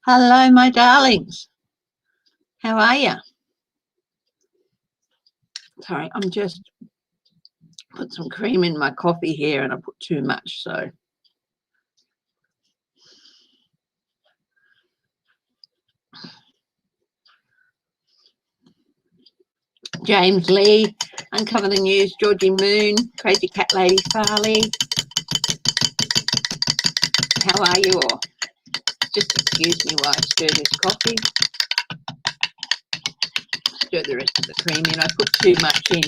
Hello, my darlings. How are you? Sorry, I'm just put some cream in my coffee here and I put too much, so. James Lee, Uncover the News, Georgie Moon, Crazy Cat Lady Farley. How are you all? Just excuse me while I stir this coffee. Stir the rest of the cream in. I put too much in,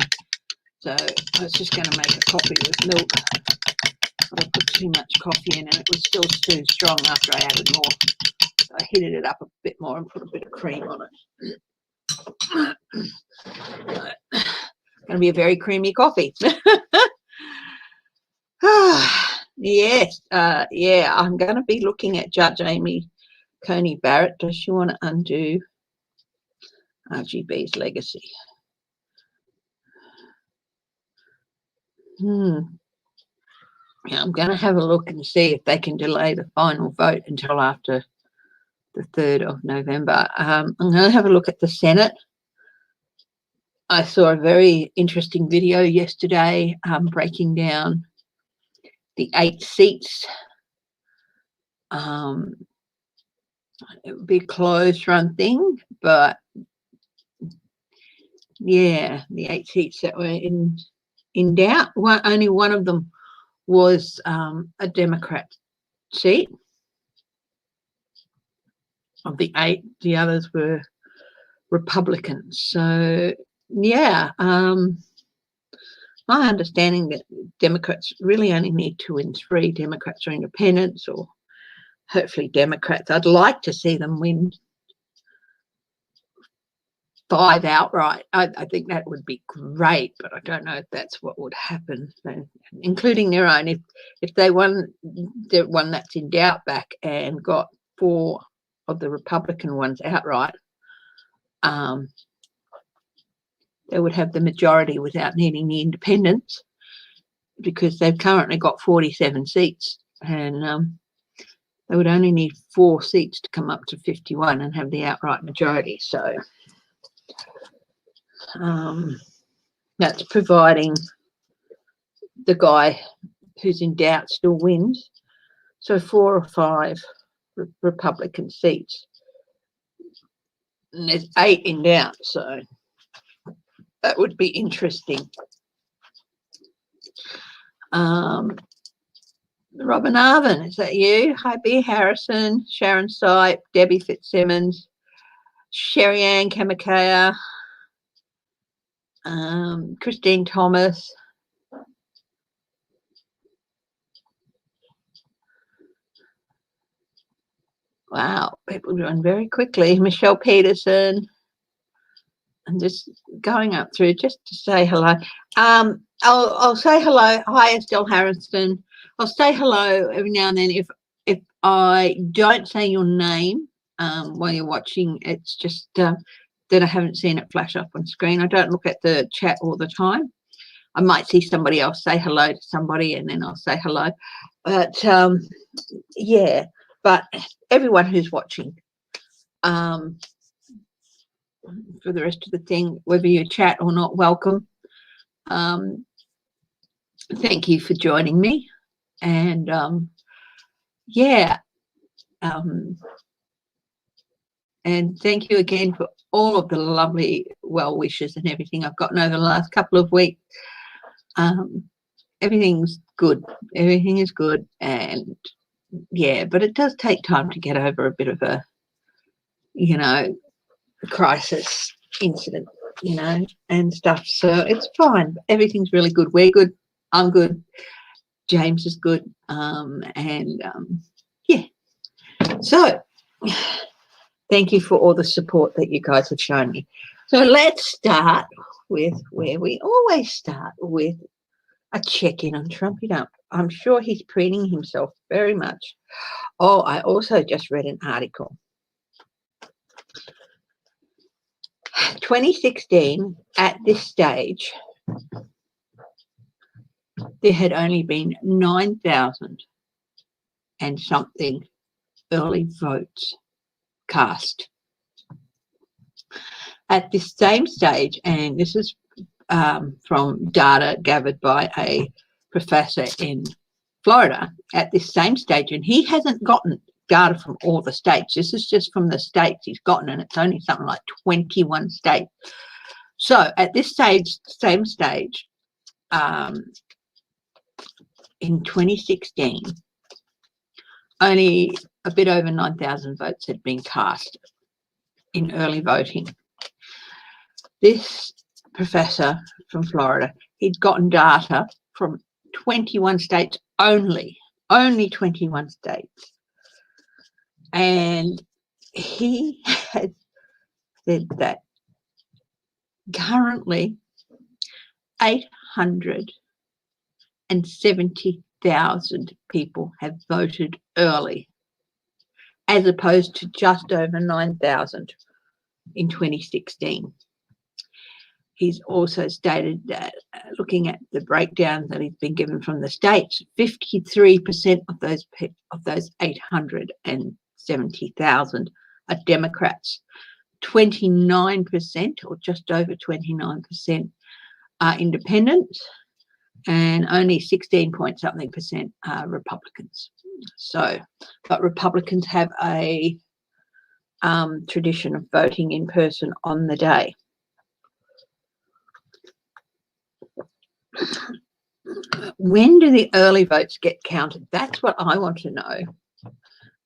so I was just going to make a coffee with milk. But I put too much coffee in and it was still too strong after I added more. So I heated it up a bit more and put a bit of cream on it. It's going to be a very creamy coffee. Yes, yeah, I'm going to be looking at Judge Amy Coney Barrett. Does she want to undo RGB's legacy? Yeah, I'm going to have a look and see if they can delay the final vote until after the 3rd of November. I'm going to have a look at the Senate. I saw a very interesting video yesterday breaking down the 8 seats. It would be a close run thing, but yeah, the 8 seats that were in doubt. Only one of them was a Democrat seat. Of the 8, the others were Republicans. So yeah, my understanding that Democrats really only need 2 in 3. Democrats or independents, or hopefully Democrats. I'd like to see them win 5 outright. I think that would be great, but I don't know if that's what would happen, including their own. If they won the one that's in doubt back and got 4 of the Republican ones outright, they would have the majority without needing the independents, because they've currently got 47 seats, and they would only need 4 seats to come up to 51 and have the outright majority. So that's providing the guy who's in doubt still wins. So 4 or 5 Republican seats, and there's 8 in doubt, so that would be interesting. Robin Arvin, is that you? Hi, B. Harrison, Sharon Sipe, Debbie Fitzsimmons, Sherry Ann Kamakaya, Christine Thomas. Wow, people run very quickly. Michelle Peterson. I'm just going up through just to say hello. I'll say hello. Hi, Estelle Harrison. I'll say hello every now and then. If I don't say your name while you're watching, it's just that I haven't seen it flash up on screen. I don't look at the chat all the time. I might see somebody else say hello to somebody and then I'll say hello. But yeah, but everyone who's watching, for the rest of the thing, whether you chat or not, welcome. Thank you for joining me, and yeah, and thank you again for all of the lovely well wishes and everything I've gotten over the last couple of weeks. Everything's good. Everything is good, and yeah, but it does take time to get over a bit of a, crisis incident, and stuff. So it's fine. Everything's really good. We're good. I'm good. James is good. Yeah. So thank you for all the support that you guys have shown me. So let's start with where we always start, with a check-in on Trumpy Dump. I'm sure he's preening himself very much. Oh, I also just read an article. 2016, at this stage, there had only been 9,000 and something early votes cast. At this same stage, and this is from data gathered by a professor in Florida, at this same stage, and he hasn't gotten data from all the states. This is just from the states he's gotten, and it's only something like 21 states. So at this stage, same stage, in 2016, only a bit over 9,000 votes had been cast in early voting. This professor from Florida, he'd gotten data from 21 states only 21 states. And he had said that currently 870,000 people have voted early, as opposed to just over 9,000 in 2016. He's also stated that, looking at the breakdown that he's been given from the states, 53% of those 870,000 are Democrats, 29% or just over 29% are independents, and only 16 point something percent are Republicans. So, but Republicans have a tradition of voting in person on the day. When do the early votes get counted? That's what I want to know.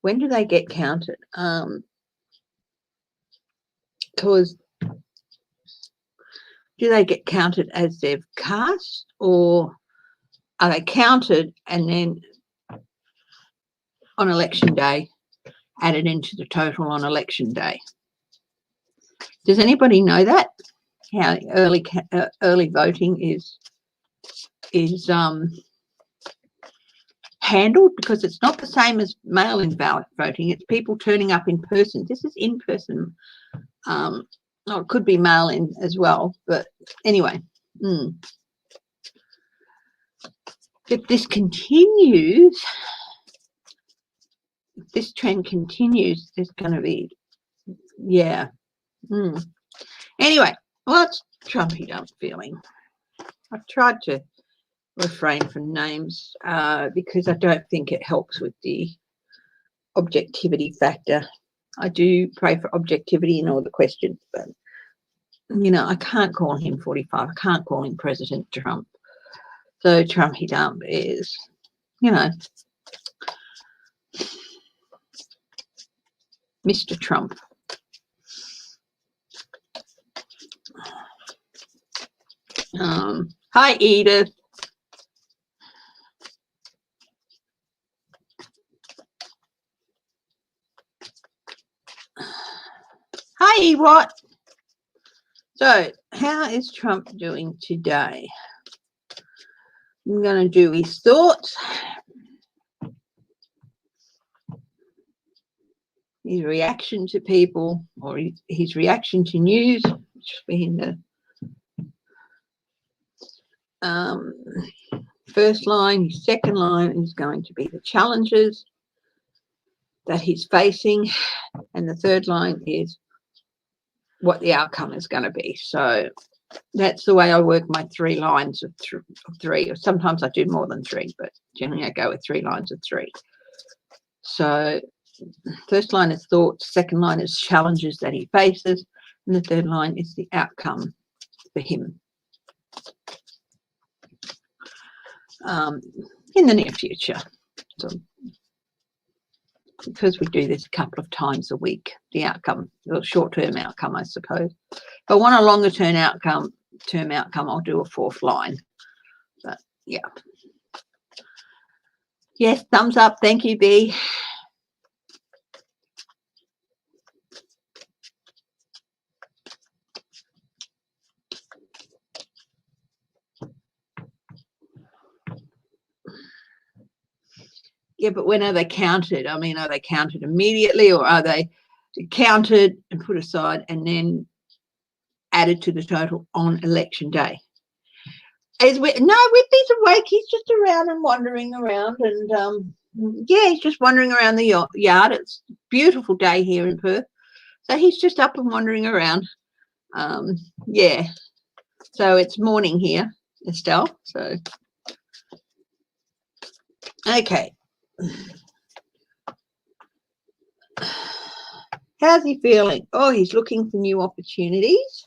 When do they get counted? Because do they get counted as they've cast, or are they counted and then on election day added into the total on election day? Does anybody know that? How early voting is handled? Because it's not the same as mail-in ballot voting. It's people turning up in person. This is in person. It could be mail-in as well, but anyway. If this continues, if this trend continues, there's going to be, Anyway, what's Trumpy dump feeling? I've tried to refrain from names because I don't think it helps with the objectivity factor. I do pray for objectivity in all the questions, but I can't call him 45. I can't call him President Trump. So Trumpy dump is, Mr. Trump. Hi, Edith. Hi, Ewart. So, how is Trump doing today? I'm going to do his thoughts, his reaction to people, or his reaction to news, which will be in the first line. His second line is going to be the challenges that he's facing, and the third line is what the outcome is going to be. So that's the way I work my 3 lines of three. Or sometimes I do more than 3, but generally I go with 3 lines of 3. So first line is thoughts, second line is challenges that he faces, and the third line is the outcome for him in the near future. So, because we do this a couple of times a week, the outcome, the short-term outcome, I suppose. If I want a longer-term outcome, I'll do a 4th line. But yeah. Yes, thumbs up. Thank you, B. Yeah, but when are they counted? I mean, are they counted immediately, or are they counted and put aside and then added to the total on election day? No, Whitby's awake. He's just around and wandering around, and Yeah, he's just wandering around the yard. It's a beautiful day here in Perth. So he's just up and wandering around. Yeah. So it's morning here, Estelle. So, okay. How's he feeling? Oh, he's looking for new opportunities.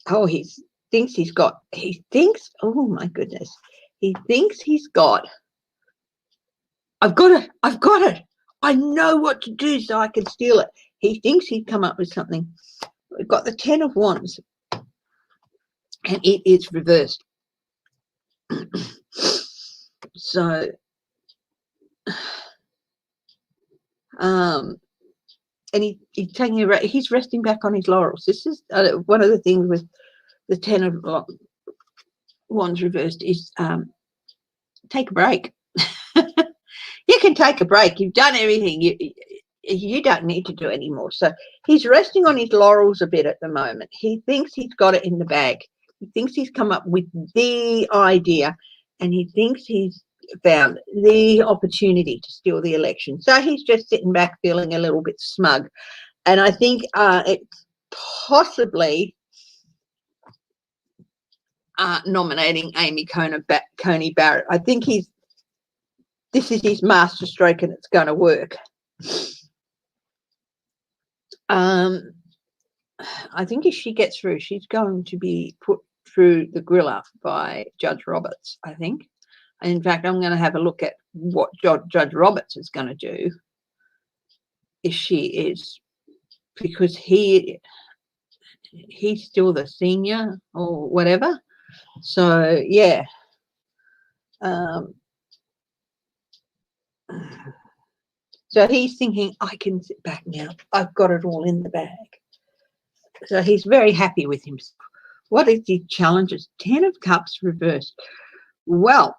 Oh, he thinks, oh my goodness. He thinks he's got, I've got it. I know what to do so I can steal it. He thinks he'd come up with something. We've got the 10 of Wands, and it is reversed. So, and he's taking he's resting back on his laurels. This is one of the things with the 10 of Wands reversed is take a break. You can take a break. You've done everything. You don't need to do anymore. So he's resting on his laurels a bit at the moment. He thinks he's got it in the bag. He thinks he's come up with the idea, and he thinks he's found the opportunity to steal the election. So he's just sitting back feeling a little bit smug. And I think it's possibly nominating Amy Coney Barrett. I think this is his master stroke, and it's going to work. I think if she gets through, she's going to be put through the griller by Judge Roberts, I think. And in fact, I'm going to have a look at what Judge Roberts is going to do if she is, because he's still the senior or whatever. So, yeah. So he's thinking, I can sit back now. I've got it all in the bag. So he's very happy with himself. What is the challenges? 10 of Cups reversed. Well,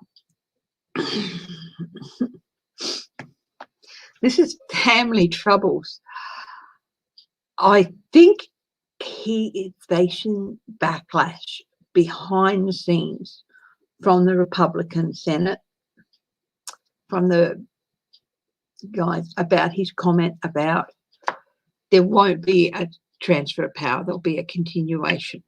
this is family troubles. I think he is facing backlash behind the scenes from the Republican Senate, from the guys, about his comment about there won't be a transfer of power, there'll be a continuation.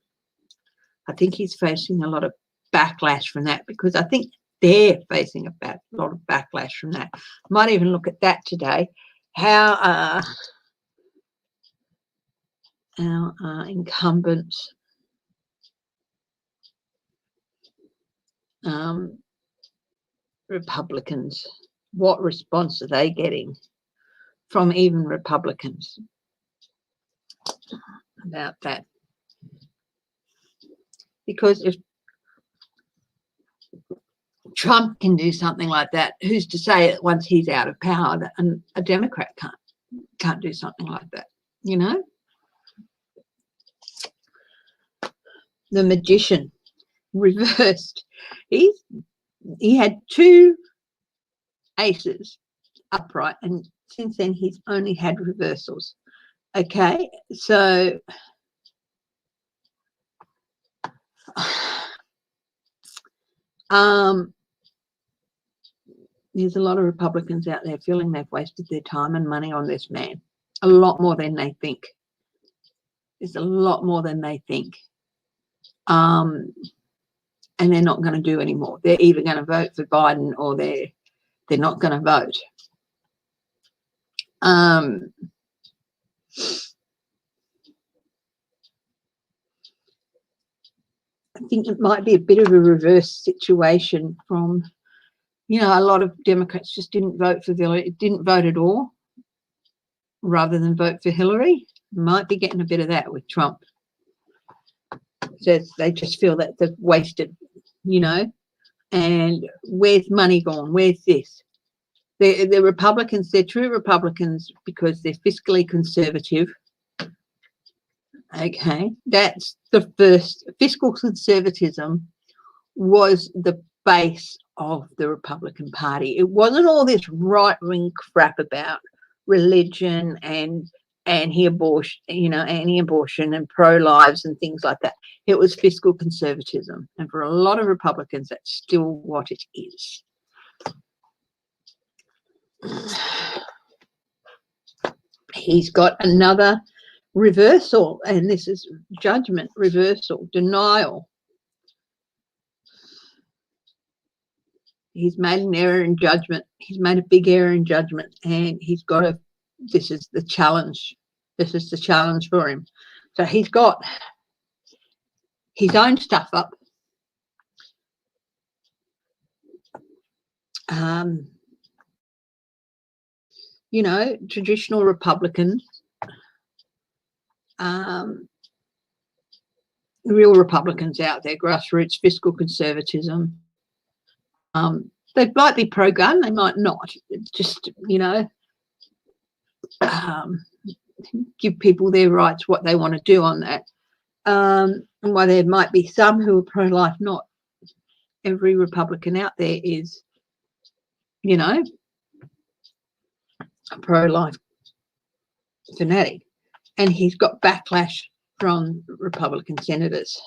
I think he's facing a lot of backlash from that, because I think they're facing a lot of backlash from that. Might even look at that today, how our incumbents Republicans, what response are they getting from even Republicans about that? Because if Trump can do something like that, who's to say that once he's out of power that a Democrat can't do something like that, you know? The Magician reversed. He had 2 aces upright, and since then he's only had reversals. Okay, so there's a lot of Republicans out there feeling they've wasted their time and money on this man. A lot more than they think. There's a lot more than they think. And they're not going to do anymore. They're either going to vote for Biden or they're not going to vote. I think it might be a bit of a reverse situation from, you know, a lot of Democrats just didn't vote for didn't vote at all, rather than vote for Hillary. Might be getting a bit of that with Trump. So they just feel that they've wasted, you know, and where's money gone? Where's this? The Republicans, they're true Republicans because they're fiscally conservative. Okay, that's the first. Fiscal conservatism was the base of the Republican Party. It wasn't all this right-wing crap about religion and anti-abortion, you know, anti-abortion and pro-lives and things like that. It was fiscal conservatism, and for a lot of Republicans, that's still what it is. He's got another reversal, and this is judgment, reversal, denial. He's made an error in judgment. He's made a big error in judgment, and he's got to, this is the challenge. This is the challenge for him. So he's got his own stuff up. You know, traditional Republicans, real Republicans out there, grassroots fiscal conservatism. They might be pro-gun, they might not. Just, you know, give people their rights, what they want to do on that. And while there might be some who are pro-life, not every Republican out there is, you know, a pro-life fanatic. And he's got backlash from Republican senators.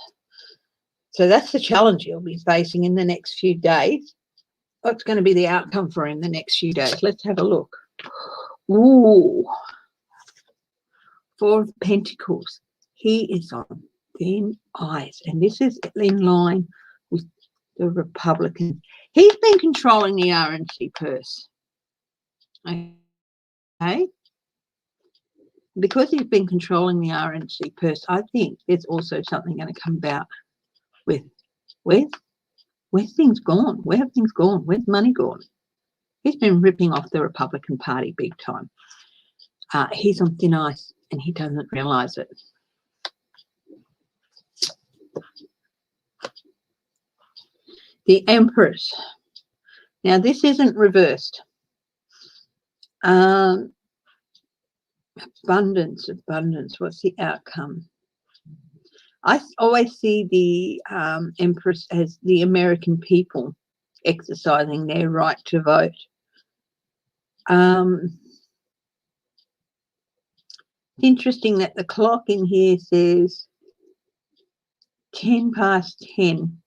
So that's the challenge he'll be facing in the next few days. What's going to be the outcome for him the next few days? Let's have a look. Ooh, Four of Pentacles. He is on thin ice, and this is in line with the Republicans. He's been controlling the RNC purse. Okay? Because he's been controlling the RNC purse, I think there's also something going to come about with where's things gone? Where have things gone? Where's money gone? He's been ripping off the Republican Party big time. He's on thin ice and he doesn't realise it. The Empress. Now, this isn't reversed. Abundance. What's the outcome? I always see the Empress as the American people exercising their right to vote. Interesting that the clock in here says 10 past 10.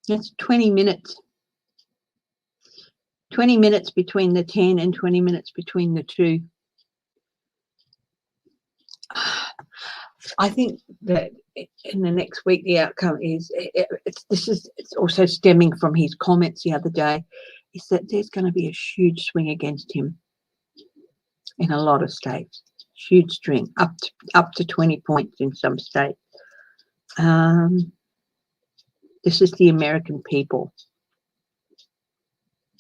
That's 20 minutes. 20 minutes between the 10 and 20 minutes between the 2. I think that in the next week the outcome is it's also stemming from his comments the other day, is that there's going to be a huge swing against him in a lot of states. Huge string, up to 20 points in some states. This is the American people.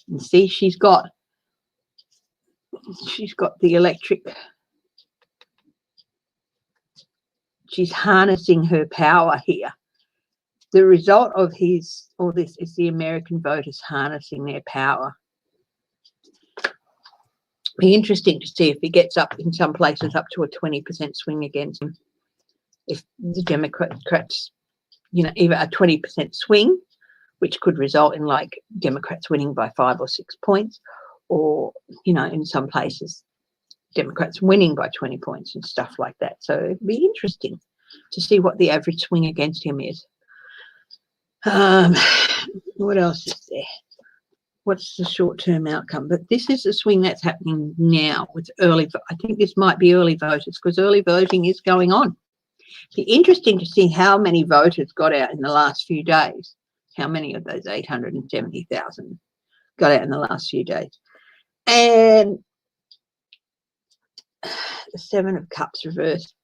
And see, she's got the electric. She's harnessing her power here. The result of all this is the American voters harnessing their power. Be interesting to see if he gets up in some places up to a 20% swing against him. If the Democrats, you know, either a 20% swing, which could result in like Democrats winning by 5 or 6 points, or, you know, in some places Democrats winning by 20 points and stuff like that. So it'd be interesting to see what the average swing against him is. What else is there? What's the short-term outcome? But this is the swing that's happening now with early. I think this might be early voters, because early voting is going on. It'd be interesting to see how many voters got out in the last few days. How many of those 870,000 got out in the last few days? And the 7 of Cups reversed.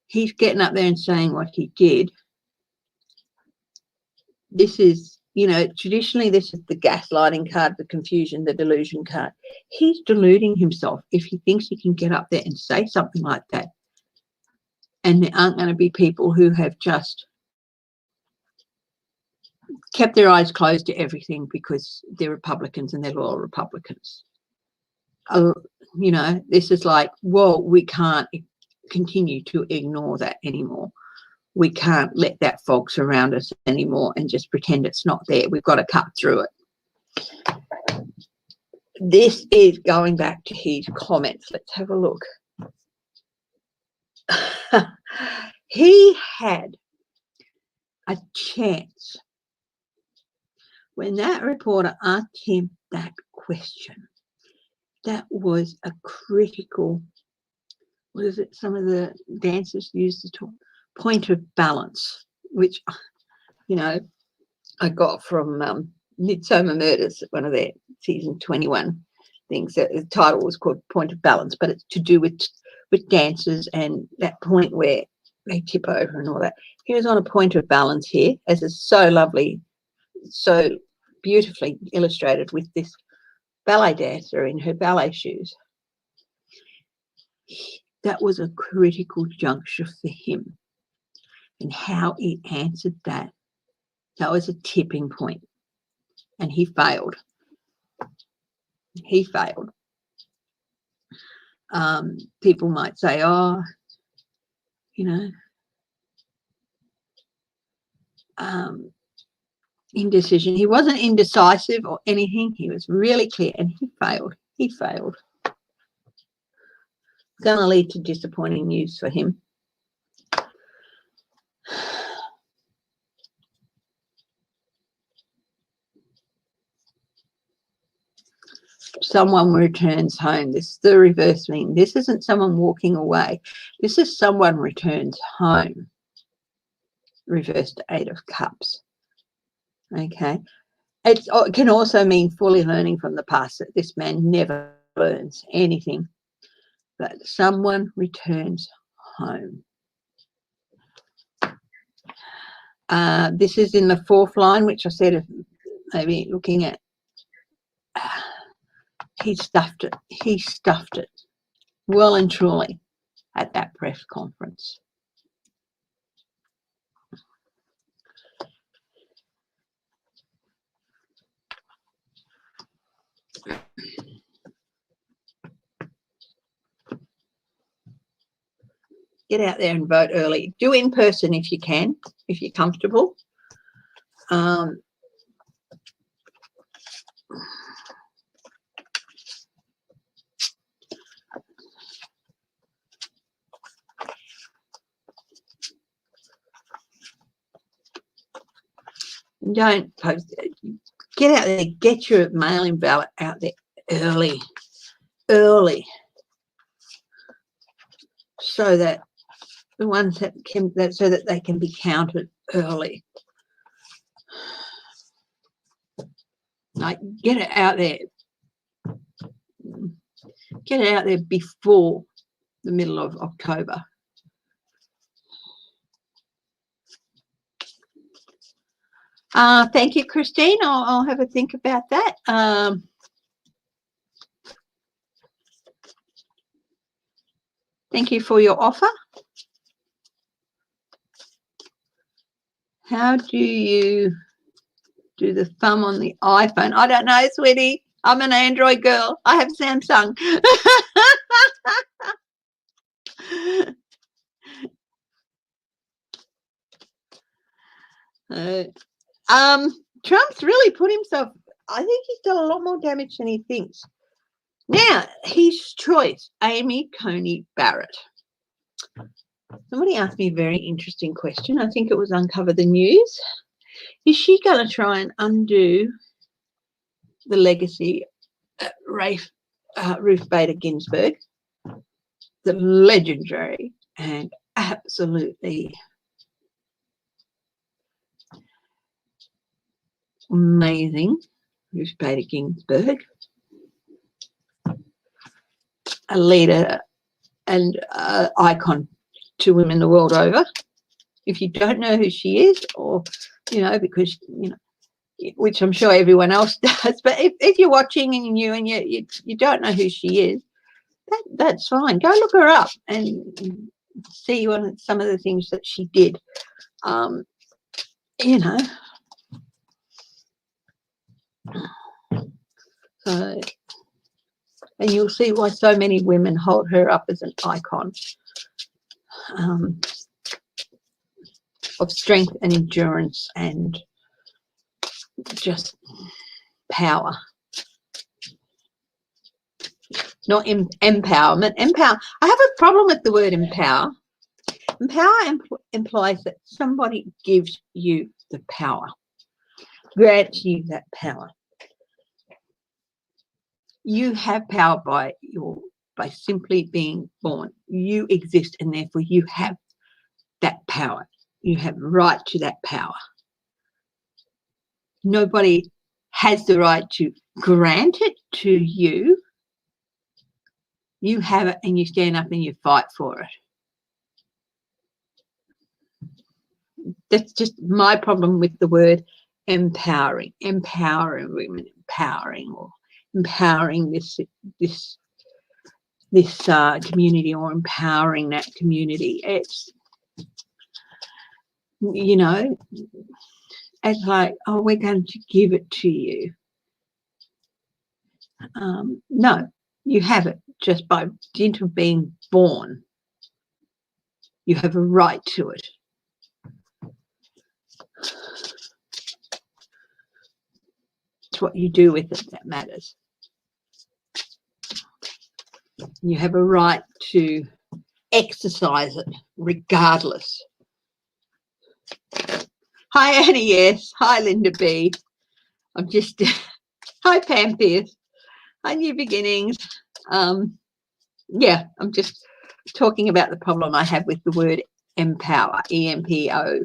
He's getting up there and saying what he did. This is, you know, traditionally this is the gaslighting card, the confusion, the delusion card. He's deluding himself if he thinks he can get up there and say something like that. And there aren't going to be people who have just kept their eyes closed to everything because they're Republicans and they're loyal Republicans. You know, this is like, well, we can't continue to ignore that anymore. We can't let that fog surround us anymore and just pretend it's not there. We've got to cut through it. This is going back to his comments. Let's have a look. He had a chance when that reporter asked him that question. That was a critical, what is it, some of the dancers used to talk, point of balance, which, you know, I got from Midsomer Murders, one of their season 21 things. The title was called Point of Balance, but it's to do with dancers and that point where they tip over and all that. He was on a point of balance here, as is so lovely, so beautifully illustrated with this ballet dancer in her ballet shoes. That was a critical juncture for him, and how he answered that was a tipping point, and he failed. People might say, oh, you know, indecision. He wasn't indecisive or anything. He was really clear, and he failed. It's going to lead to disappointing news for him. Someone returns home. This is the reverse thing. This isn't someone walking away. This is someone returns home. Reversed 8 of Cups. Okay. It can also mean fully learning from the past, that this man never learns anything. But someone returns home. This is in the 4th line, which I said maybe looking at. He stuffed it well and truly at that press conference. Get out there and vote early. Do in person if you can, if you're comfortable. Don't post it. Get out there, get your mail-in ballot out there early, so that the ones that can, so that they can be counted early. Like, get it out there. Get it out there before the middle of October. Thank you, Christine. I'll have a think about that. Thank you for your offer. How do you do the thumb on the iPhone? I don't know, sweetie. I'm an Android girl. I have Samsung. Trump's really put himself, I think he's done a lot more damage than he thinks. Now, his choice, Amy Coney Barrett. Somebody asked me a very interesting question. I think it was Uncover the News. Is she going to try and undo the legacy of Ruth Bader Ginsburg, the legendary and absolutely amazing Ruth Bader Ginsburg, a leader and icon to women the world over? If you don't know who she is, or, you know, because, you know, which I'm sure everyone else does, but if you're watching and you don't know who she is, that's fine. Go look her up and see some of the things that she did. You know, so, and you'll see why so many women hold her up as an icon of strength and endurance and just power. Not empowerment. I have a problem with the word empower. And power implies that somebody gives you the power, grants you that power. You have power by simply being born. You exist, and therefore you have that power. You have right to that power. Nobody has the right to grant it to you. You have it, and you stand up and you fight for it. That's just my problem with the word empowering women, empowering this community, or empowering that community. It's, you know, it's like, oh, we're going to give it to you. No, you have it just by dint of being born. You have a right to it. It's what you do with it that matters. You have a right to exercise it regardless. Hi, Annie, yes. Hi, Linda B. I'm just... Hi, Pam Pierce. Hi, New Beginnings. Yeah, I'm just talking about the problem I have with the word empower, E-M-P-O-W-E-R.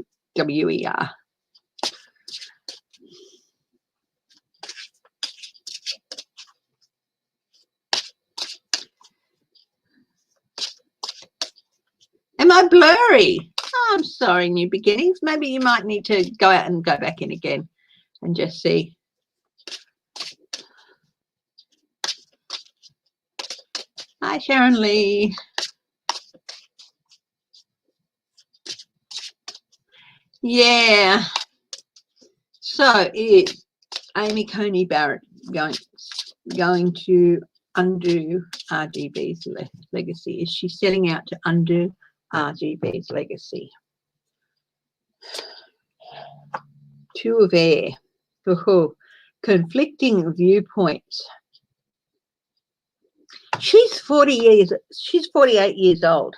Am I blurry? Oh, I'm sorry, New Beginnings. Maybe you might need to go out and go back in again and just see. Hi, Sharon Lee. Yeah. So is Amy Coney Barrett going to undo RGB's legacy? Is she setting out to undo RGB's legacy? Two of air. Oh, conflicting viewpoints. She's 48 years old.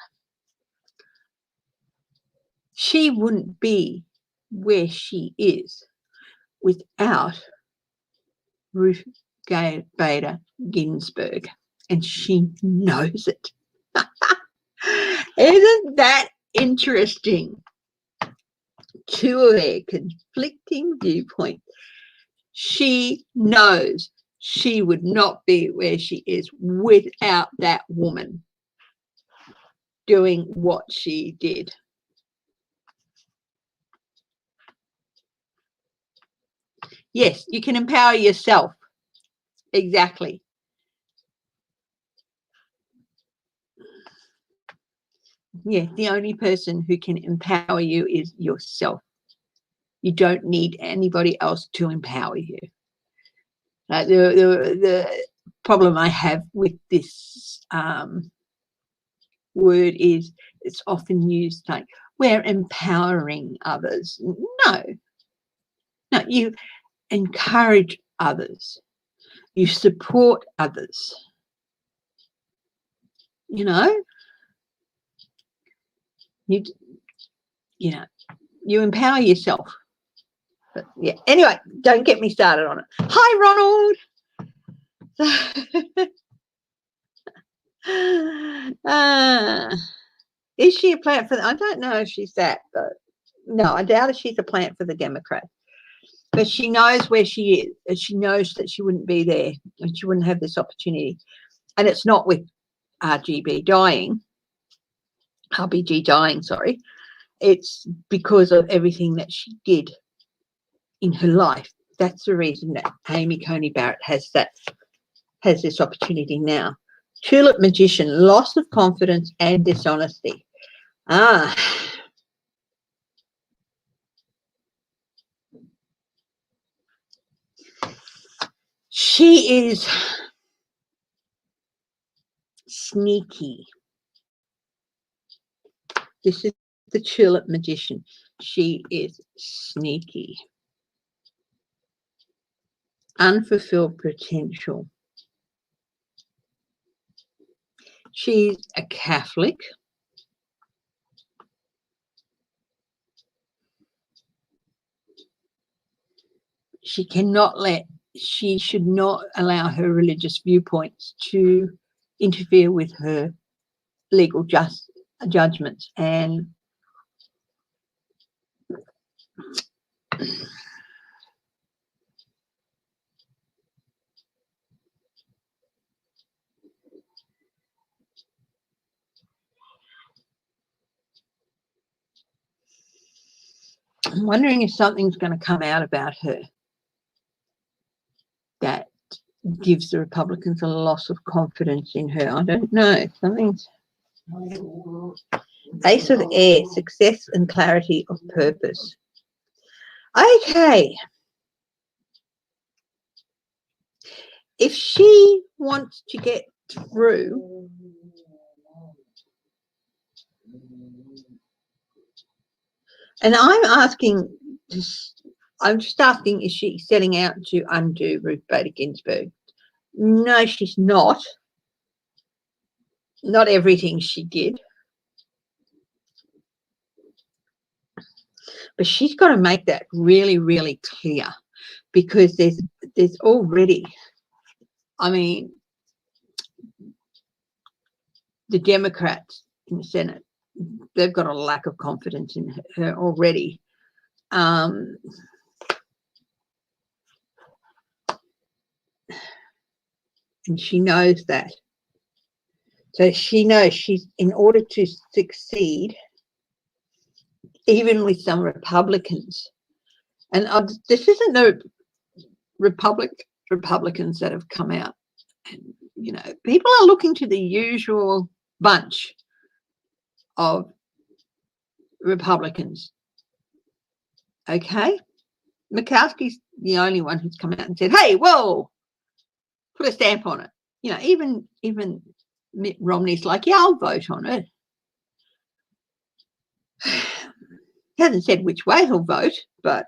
She wouldn't be where she is without Ruth Bader Ginsburg, and she knows it. Isn't that interesting? Two of their conflicting viewpoints. She knows she would not be where she is without that woman doing what she did. Yes, you can empower yourself. Exactly. Yeah, the only person who can empower you is yourself. You don't need anybody else to empower you. The problem I have with this word is it's often used like we're empowering others. No, you encourage others. You support others. You know, you empower yourself. But yeah, anyway, don't get me started on it. Hi, Ronald. Is she a plant for I don't know if she's that, but no, I doubt if she's a plant for the Democrats. But she knows where she is, and she knows that she wouldn't be there and she wouldn't have this opportunity. And it's not with RBG dying, sorry. It's because of everything that she did in her life. That's the reason that Amy Coney Barrett has this opportunity now. Tulip Magician, loss of confidence and dishonesty. She is sneaky. This is the Tulip Magician. She is sneaky. Unfulfilled potential. She's a Catholic. she should not allow her religious viewpoints to interfere with her legal judgments. And I'm wondering if something's going to come out about her that gives the Republicans a loss of confidence in her. I don't know. Something's Ace of Air, success and clarity of purpose. Okay. If she wants to get through, and I'm just asking, is she setting out to undo Ruth Bader Ginsburg? No, she's not. Not everything she did. But she's got to make that really, really clear, because there's already, I mean, the Democrats in the Senate, they've got a lack of confidence in her already. And she knows that. So she knows she's, in order to succeed, even with some Republicans, and this isn't the Republicans that have come out. And, you know, people are looking to the usual bunch of Republicans. Okay, Murkowski's the only one who's come out and said, "Hey, whoa, put a stamp on it." You know, even Mitt Romney's like, "Yeah, I'll vote on it." He hasn't said which way he'll vote, but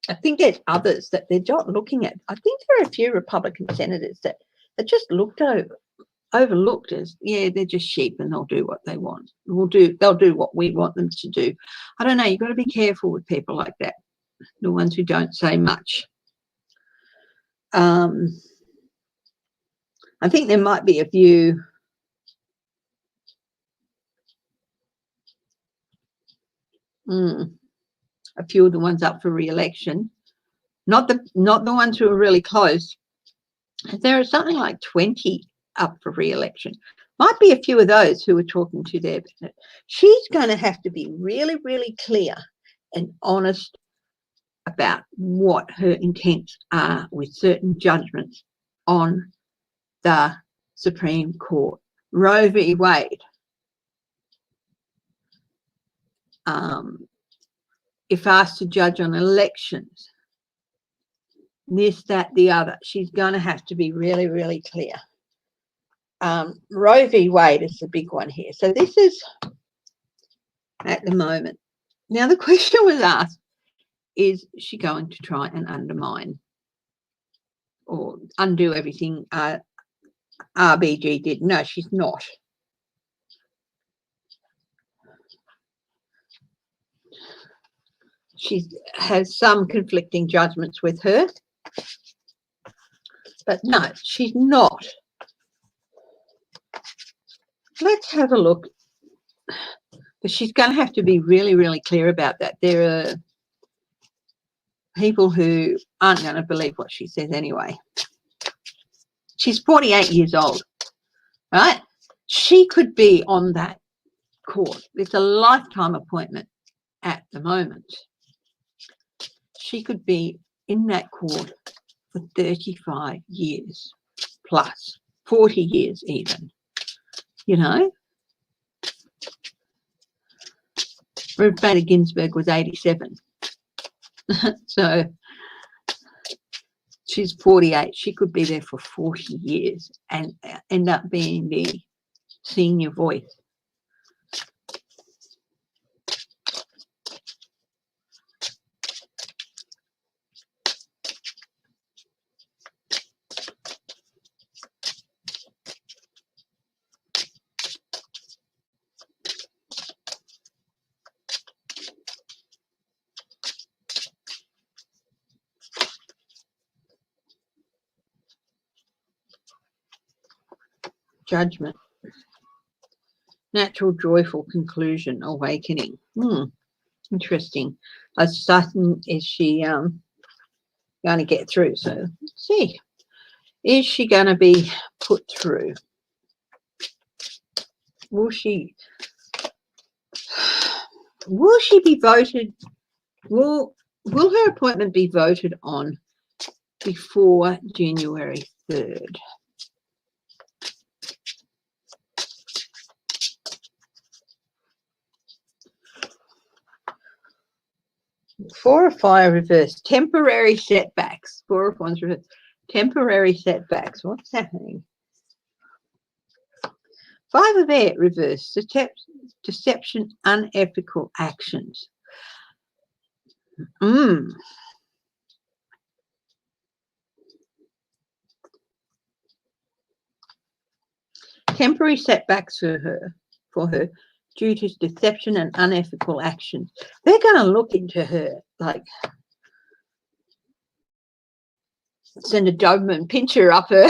I think there's others that they're not looking at. I think there are a few Republican senators that just overlooked as, yeah, they're just sheep and they'll do what they want. They'll do what we want them to do. I don't know. You've got to be careful with people like that, the ones who don't say much. I think there might be a few of the ones up for re-election, not the ones who are really close. There are something like 20 up for re-election. Might be a few of those who are talking to their Senate. She's going to have to be really, really clear and honest about what her intents are with certain judgments on the Supreme Court. Roe v. Wade. If asked to judge on elections, this, that, the other, she's going to have to be really, really clear. Roe v. Wade is the big one here. So this is at the moment. Now the question was asked, is she going to try and undermine or undo everything RBG did? No, she's not. She has some conflicting judgments with her, but no, she's not. Let's have a look. But she's going to have to be really, really clear about that. There are people who aren't going to believe what she says anyway. She's 48 years old, right? She could be on that court. It's a lifetime appointment at the moment. She could be in that court for 35 years plus, 40 years even, you know. Ruth Bader Ginsburg was 87. So she's 48. She could be there for 40 years and end up being the senior voice. Judgment. Natural, joyful conclusion, awakening. Interesting. How certain is she going to get through? So let's see. Is she going to be put through? Will she be voted? Will her appointment be voted on before January 3rd? Four of Fire reverse. Temporary setbacks. Four of Wands reverse. Temporary setbacks. What's happening? Five of Air reverse. Deception, unethical actions. Temporary setbacks for her due to deception and unethical actions. They're going to look into her like send a Doberman pincher up her.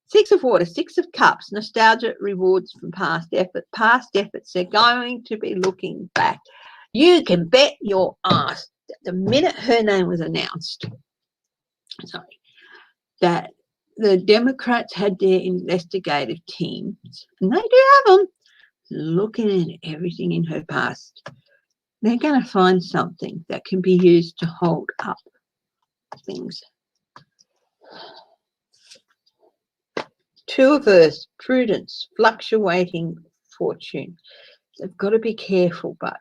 Six of Water, Six of Cups, nostalgia, rewards from past effort. Past efforts, they're going to be looking back. You can bet your ass that the minute her name was announced, that the Democrats had their investigative teams, and they do have them, looking at everything in her past. They're going to find something that can be used to hold up things. Two of Earth, prudence, fluctuating fortune. They've got to be careful, but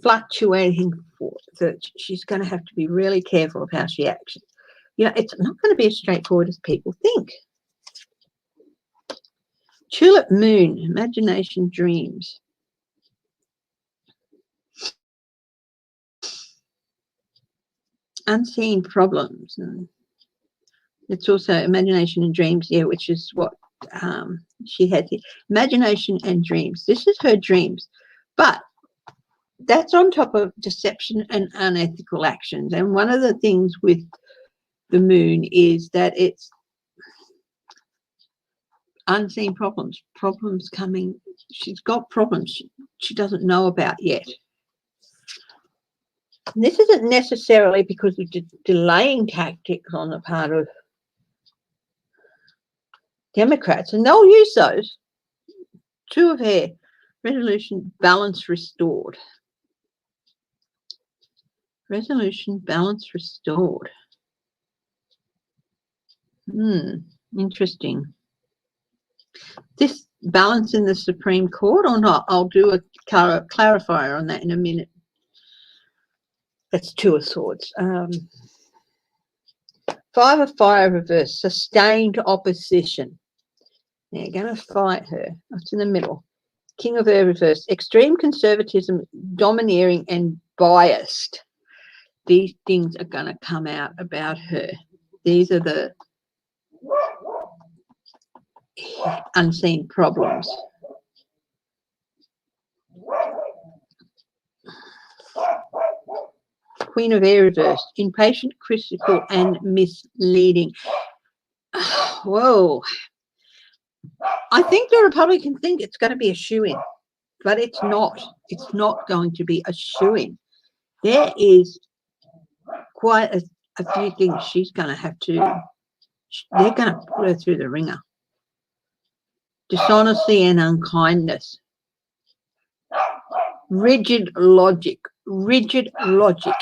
fluctuating fortune, she's going to have to be really careful of how she acts. It's not going to be as straightforward as people think. Tulip Moon, imagination, dreams. Unseen problems. And it's also imagination and dreams, which is what she had here. Imagination and dreams. This is her dreams. But that's on top of deception and unethical actions. And one of the things with the moon is that it's unseen problems coming. She's got problems she doesn't know about yet. And this isn't necessarily because of delaying tactics on the part of Democrats, and they'll use those. Two of Air, resolution, balance restored. Resolution, balance restored. Interesting. This balance in the Supreme Court or not? I'll do a clarifier on that in a minute. That's Two of Swords. Five of Fire reverse, sustained opposition. They're going to fight her. That's in the middle. King of Air reverse, extreme conservatism, domineering and biased. These things are going to come out about her. These are the unseen problems. Queen of Air reversed, impatient, critical, and misleading. Whoa. I think the Republicans think it's going to be a shoo-in, but it's not. It's not going to be a shoo-in. There is quite a few things she's going to have to, they're going to put her through the ringer. Dishonesty and unkindness. Rigid logic.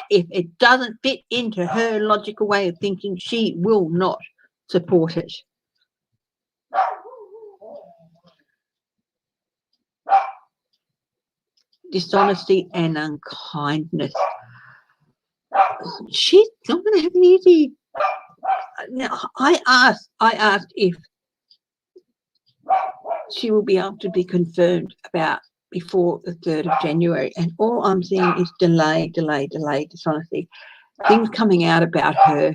If it doesn't fit into her logical way of thinking, she will not support it. Dishonesty and unkindness. She's not going to have an easy. Now, I asked if she will be able to be confirmed about before the 3rd of January, and all I'm seeing is delay, dishonesty, things coming out about her.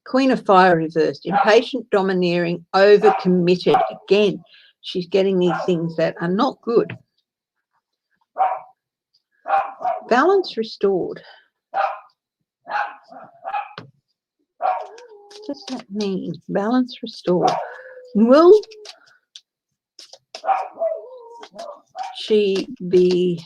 Queen of Fire reversed, impatient, domineering, overcommitted. Again, she's getting these things that are not good. Balance restored. does that mean? Balance restore. Will she be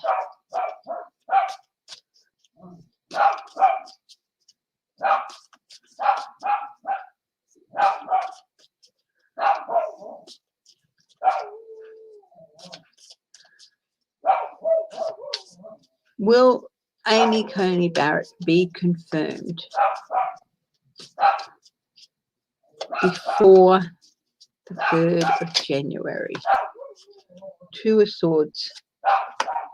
Will Amy Coney Barrett be confirmed before the 3rd of January? Two of Swords.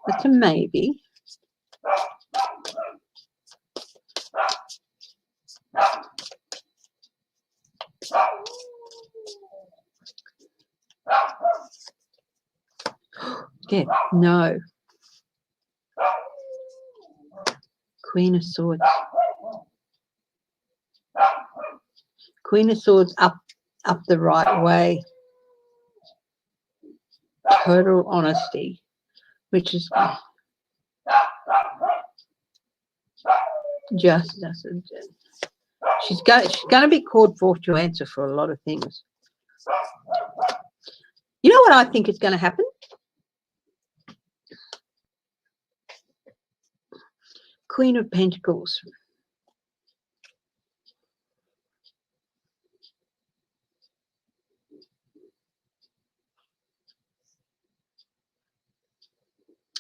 That's a maybe. Yeah, no. Queen of Swords. Queen of Swords up the right way. Total honesty, which is just doesn't. She's going to be called forth to answer for a lot of things. You know what I think is going to happen? Queen of Pentacles.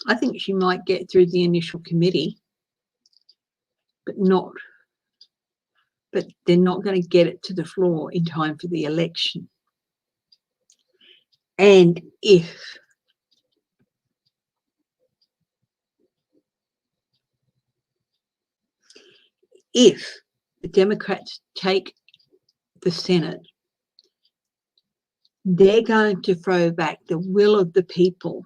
I think she might get through the initial committee, but they're not going to get it to the floor in time for the election. And if the Democrats take the Senate, they're going to throw back the will of the people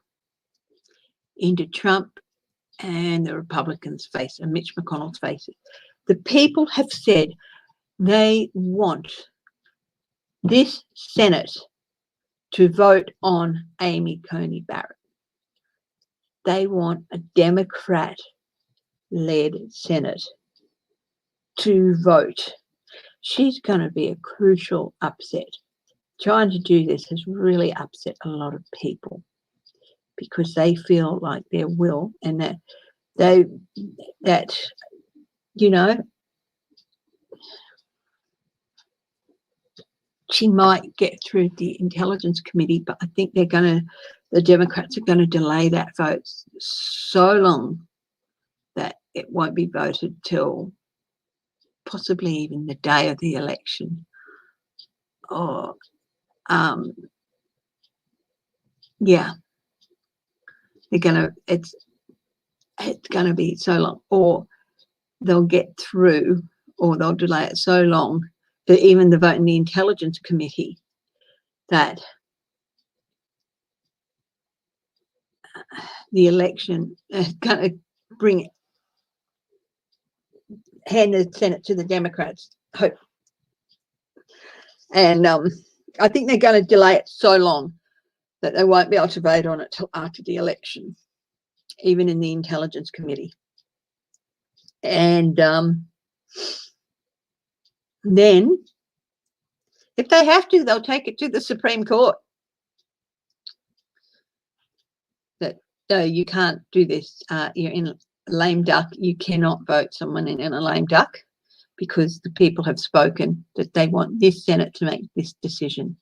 into Trump and the Republicans' face and Mitch McConnell's faces. The people have said they want this Senate to vote on Amy Coney Barrett. They want a Democrat-led Senate to vote. She's going to be a crucial upset. Trying to do this has really upset a lot of people because they feel like their will and that you know, she might get through the Intelligence Committee, but I think the Democrats are going to delay that vote so long that it won't be voted till possibly even the day of the election. Or, yeah, it's going to be so long, or they'll get through, or they'll delay it so long that even the vote in the Intelligence Committee that the election is going to hand the Senate to the Democrats. Hope. And I think they're going to delay it so long that they won't be able to vote on it till after the election, even in the Intelligence Committee. And then, if they have to, they'll take it to the Supreme Court. That you can't do this. You're in a lame duck. You cannot vote someone in a lame duck because the people have spoken that they want this Senate to make this decision.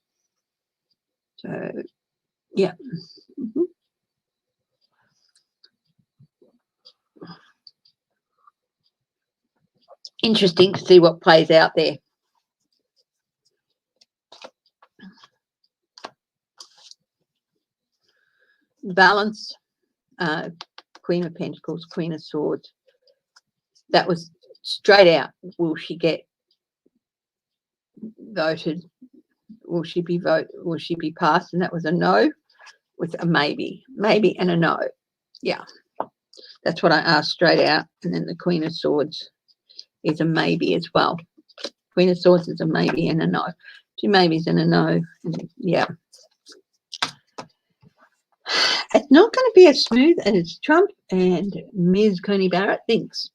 So, yeah. Mm-hmm. Interesting to see what plays out there. Balance, Queen of Pentacles, Queen of Swords. That was straight out. Will she get voted? Will she be passed? And that was a no with a maybe and a no. Yeah, that's what I asked straight out. And then the Queen of Swords is a maybe as well. Queen of Swords is a maybe and a no. Two maybes and a no. And yeah. It's not going to be as smooth as Trump and Ms. Coney Barrett thinks.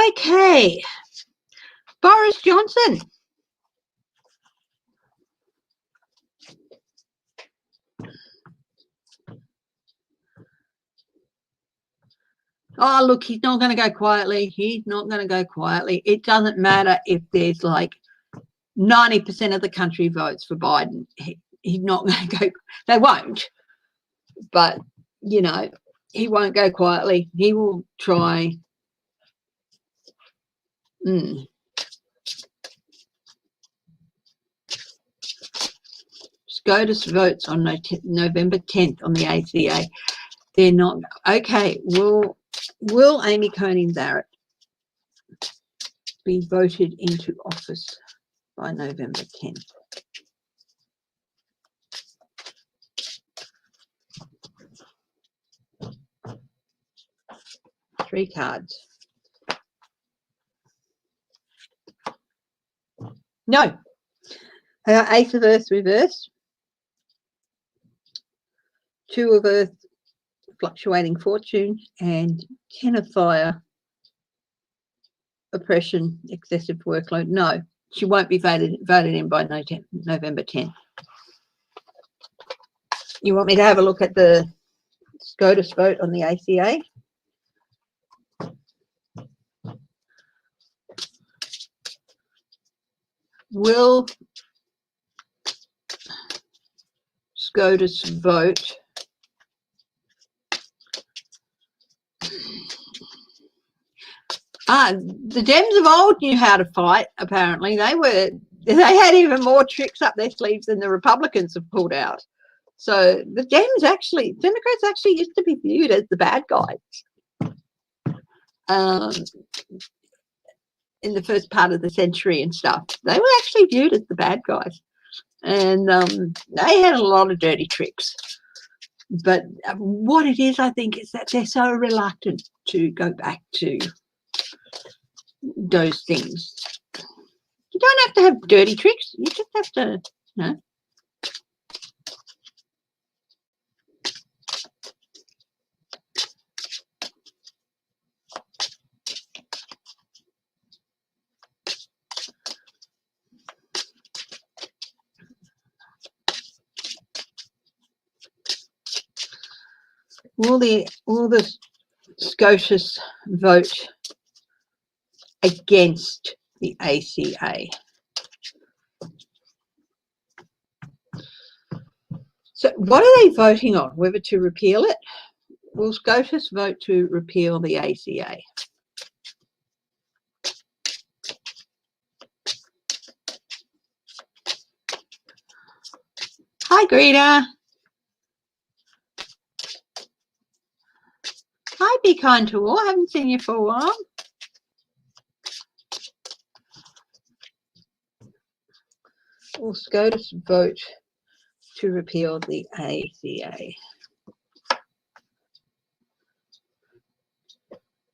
Okay, Boris Johnson. Oh, look, he's not going to go quietly. He's not going to go quietly. It doesn't matter if there's like 90% of the country votes for Biden. He's not going to go. They won't. But, you know, he won't go quietly. He will try. SCOTUS votes on November 10th on the ACA. They're not. Okay, will Amy Coney Barrett be voted into office by November 10th? Three cards. No. Ace of Earth reversed. Two of Earth, fluctuating fortune, and 10 of Fire, oppression, excessive workload. No, she won't be voted in by November 10th. You want me to have a look at the SCOTUS vote on the ACA? Will SCOTUS vote the Dems of old knew how to fight, apparently. They had even more tricks up their sleeves than the Republicans have pulled out. So the Democrats actually used to be viewed as the bad guys in the first part of the century and stuff. They were actually viewed as the bad guys. And they had a lot of dirty tricks. But what it is, I think, is that they're so reluctant to go back to those things. You don't have to have dirty tricks. You just have to, you know. Will the SCOTUS vote against the ACA? So what are they voting on? Whether to repeal it? Will SCOTUS vote to repeal the ACA? Hi, Greta. Hi, Be Kind to All. I haven't seen you for a while. Will SCOTUS vote to repeal the ACA?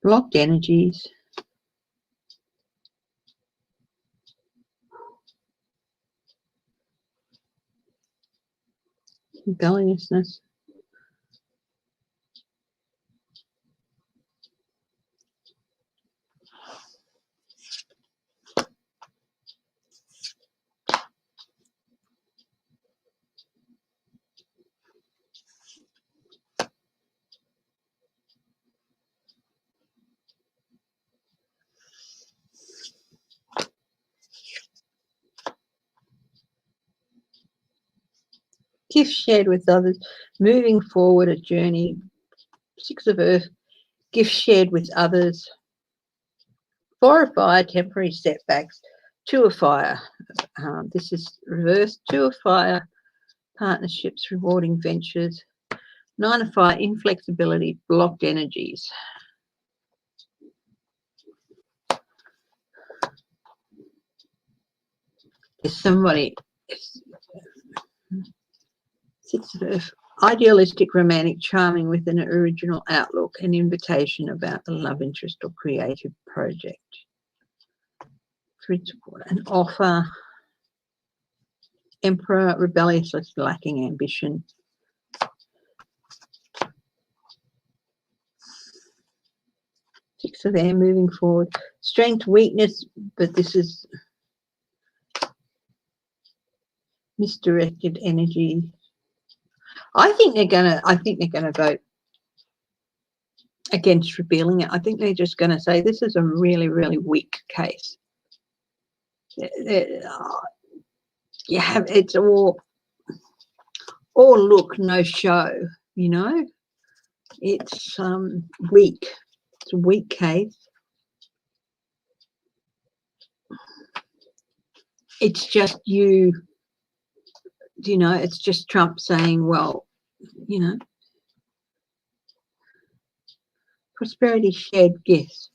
Blocked energies. Rebelliousness. Gifts shared with others, moving forward a journey. Six of Earth, gifts shared with others. Four of Fire, temporary setbacks. Two of Fire, this is reversed. Two of Fire, partnerships, rewarding ventures. Nine of Fire, inflexibility, blocked energies. There's somebody. Six of Earth, idealistic, romantic, charming with an original outlook, an invitation about the love interest or creative project. An offer. Emperor, rebellious, lacking ambition. 6 of there, moving forward. Strength, weakness, but this is misdirected energy. I think they're gonna vote against repealing it. I think they're just going to say this is a really, really weak case. You have, it's all look, no show, you know. It's weak. It's a weak case. It's just you know, it's just Trump saying, well, you know, prosperity shared gifts,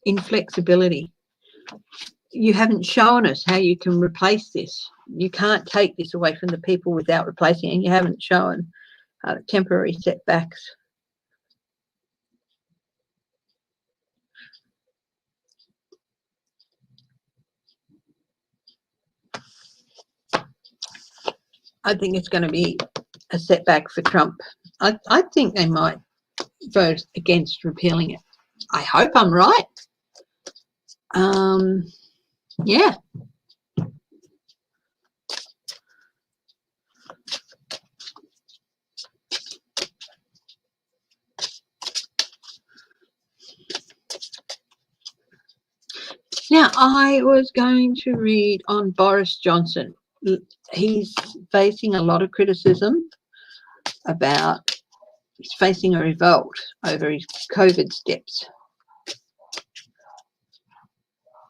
inflexibility. You haven't shown us how you can replace this. You can't take this away from the people without replacing it, and you haven't shown temporary setbacks. I think it's going to be a setback for Trump. I think they might vote against repealing it. I hope I'm right. Yeah. Now, I was going to read on Boris Johnson. He's facing a lot of criticism about, he's facing a revolt over his COVID steps.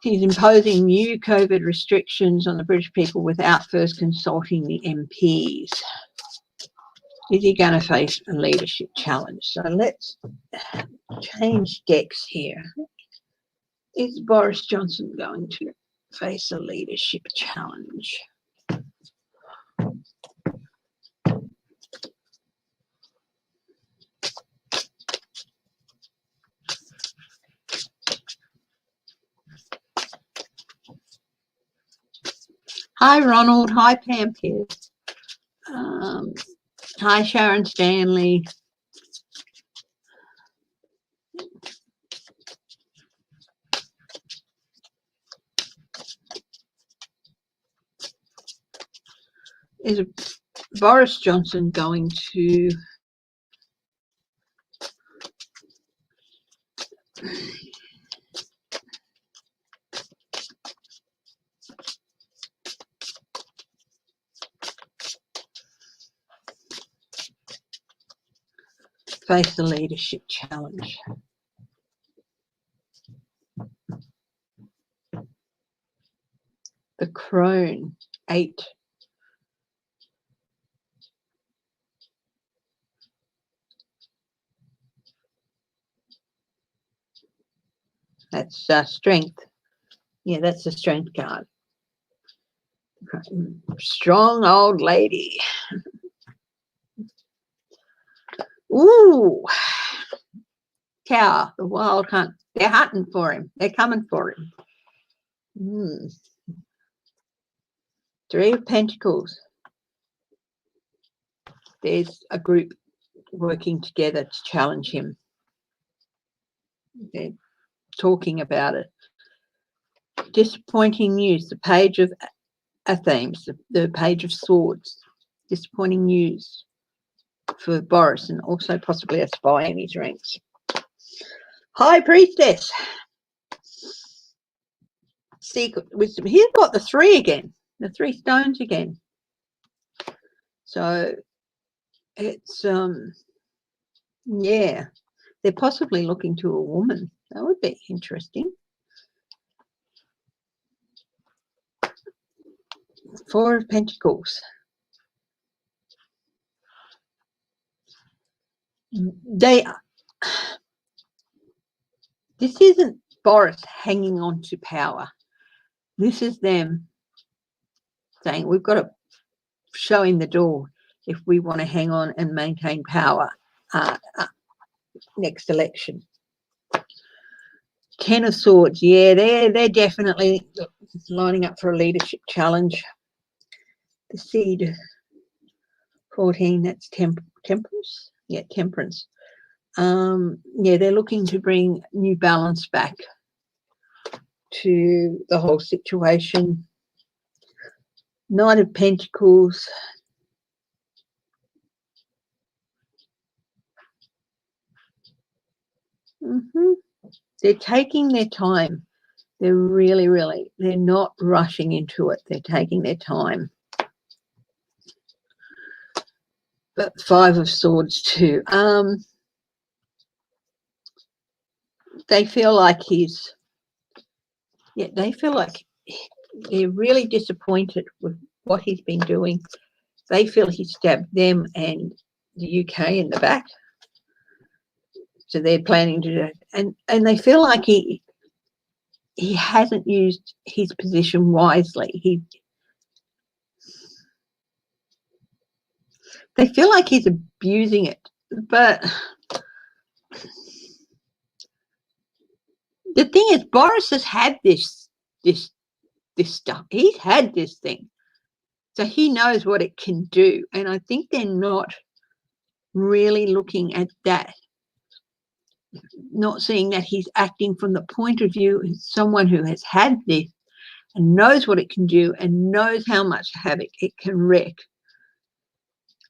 He's imposing new COVID restrictions on the British people without first consulting the MPs. Is he going to face a leadership challenge? So let's change decks here. Is Boris Johnson going to face a leadership challenge? Hi, Ronald. Hi, Pam Pierce. Hi, Sharon Stanley. Is Boris Johnson going to face the leadership challenge? The Crone 8. That's strength. Yeah, that's the strength card. Strong old lady. Ooh. Tower, the wild hunt. They're hunting for him. They're coming for him. 3 of Pentacles. There's a group working together to challenge him. They're talking about it. Disappointing news. The Page of Themes, the Page of Swords. Disappointing news for Boris, and also possibly a spy in his ranks. High Priestess. Secret wisdom. He's got the 3 again. The 3 stones again. So it's yeah, they're possibly looking to a woman. That would be interesting. 4 of Pentacles. This isn't Boris hanging on to power. This is them saying we've got to show him the door if we want to hang on and maintain power next election. 10 of Swords. Yeah, they're definitely lining up for a leadership challenge. The Seed 14, that's temperance. Yeah, temperance. Yeah, they're looking to bring new balance back to the whole situation. Knight of Pentacles. They're taking their time. They're really, they're not rushing into it. They're taking their time. But Five of Swords too. They feel like they feel like they're really disappointed with what he's been doing. They feel he stabbed them and the UK in the back. So they're planning to do it. And they feel like he hasn't used his position wisely. They feel like he's abusing it. But the thing is, Boris has had this stuff. He's had this thing. So he knows what it can do. And I think they're not really looking at that, not seeing that he's acting from the point of view of someone who has had this and knows what it can do and knows how much havoc it can wreak.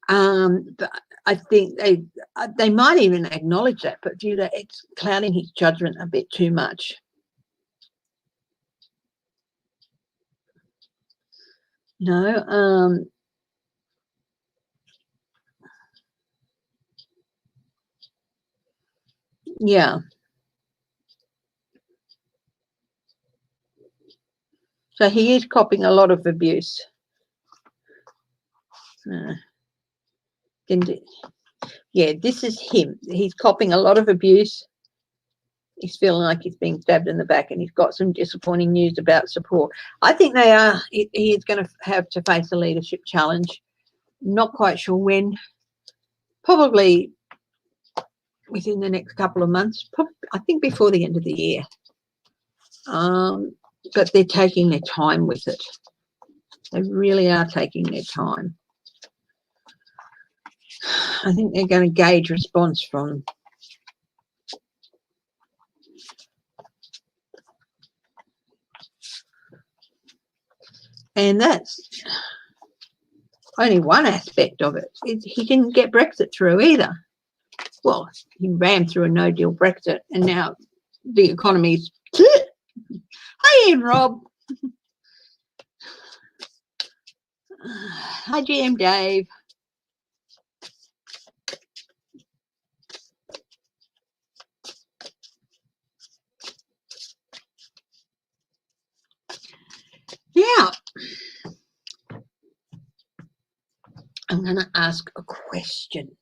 But I think they might even acknowledge that, but due to it's clouding his judgment a bit too much. No, yeah. So he is copping a lot of abuse. Yeah, this is him. He's copping a lot of abuse. He's feeling like he's being stabbed in the back, and he's got some disappointing news about support. I think he is going to have to face a leadership challenge. Not quite sure when. Probably within the next couple of months. I think before the end of the year. But they're taking their time with it. They really are taking their time. I think they're going to gauge response from and that's only one aspect of it. He didn't get Brexit through either. Well, he rammed through a no-deal Brexit, and now the economy's... Hi, Ian Rob. Hi, GM Dave. Yeah. I'm going to ask a question.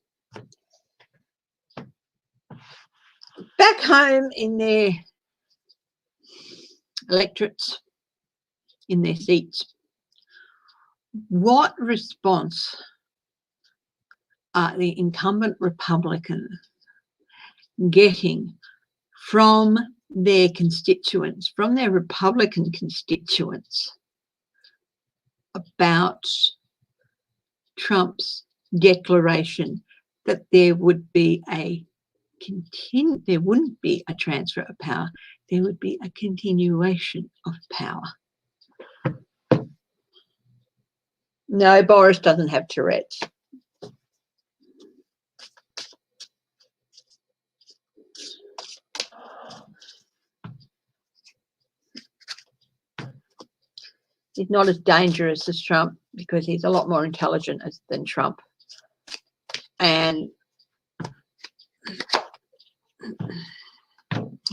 Back home in their electorates, in their seats, what response are the incumbent Republicans getting from their constituents, from their Republican constituents, about Trump's declaration that there would be there wouldn't be a transfer of power, there would be a continuation of power? No, Boris doesn't have Tourette's. He's not as dangerous as Trump because he's a lot more intelligent than Trump. And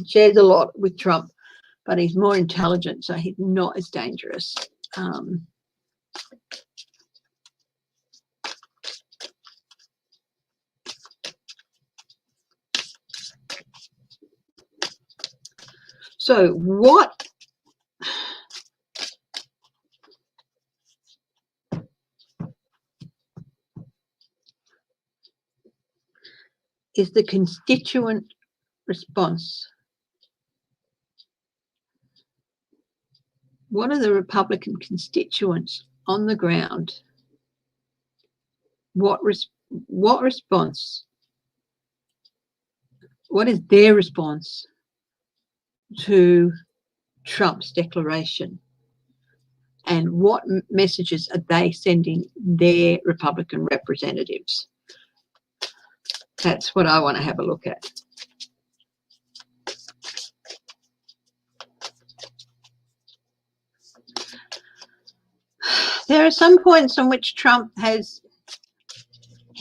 shares a lot with Trump, but he's more intelligent, so he's not as dangerous. So what is the constituent response? What are the Republican constituents on the ground? What response What is their response to Trump's declaration? And what messages are they sending their Republican representatives? That's what I want to have a look at. There are some points on which Trump has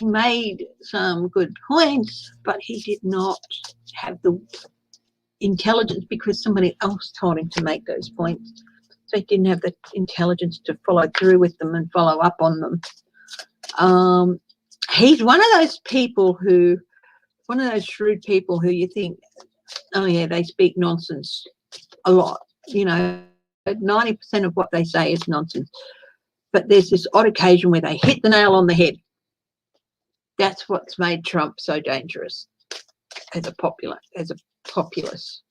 made some good points, but he did not have the intelligence because somebody else told him to make those points. So he didn't have the intelligence to follow through with them and follow up on them. He's one of those people who, one of those shrewd people who you think, oh yeah, they speak nonsense a lot. You know, 90% of what they say is nonsense. But there's this odd occasion where they hit the nail on the head. That's what's made Trump so dangerous as a populist.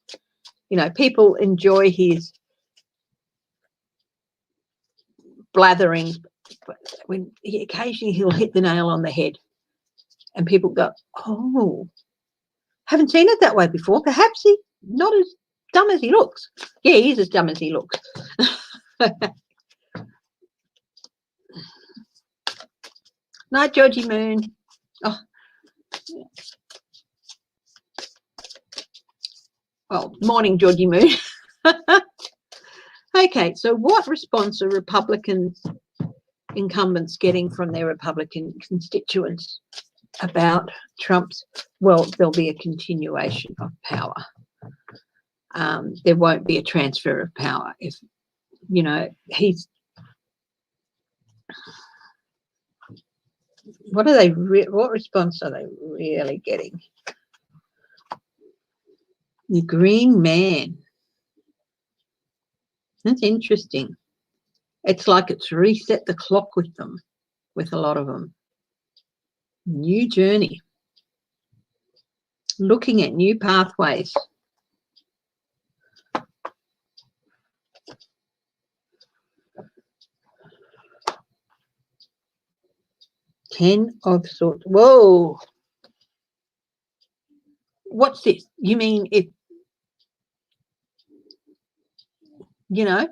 You know, people enjoy his blathering, but when occasionally he'll hit the nail on the head and people go, oh, haven't seen it that way before. Perhaps he's not as dumb as he looks. Yeah, he's as dumb as he looks. Night, Georgie Moon. Oh. Well, morning, Georgie Moon. Okay, so what response are Republican incumbents getting from their Republican constituents about Trump's? Well, there'll be a continuation of power. There won't be a transfer of power. If, you know, he's... What are they? What response are they really getting? The Green Man. That's interesting. It's like it's reset the clock with them, with a lot of them. New journey. Looking at new pathways. Ten of Swords. Whoa. What's this? You mean if, you know,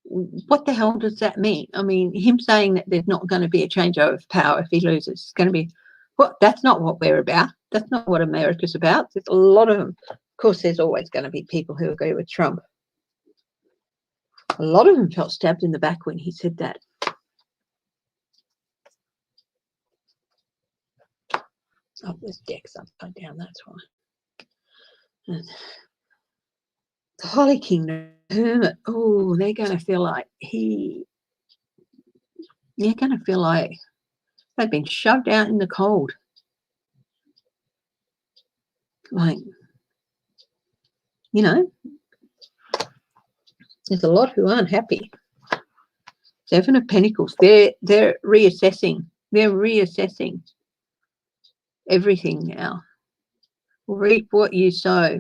what the hell does that mean? I mean, him saying that there's not going to be a changeover of power if he loses. It's going to be, well, that's not what we're about. That's not what America's about. There's a lot of them. Of course, there's always going to be people who agree with Trump. A lot of them felt stabbed in the back when he said that. Oh, this deck's upside down, that's why. And the Holly Kingdom Hermit, oh, they're going to feel like they're going to feel like they've been shoved out in the cold. Like, you know, there's a lot who aren't happy. Seven of Pentacles, they're reassessing. They're reassessing everything now. Reap what you sow.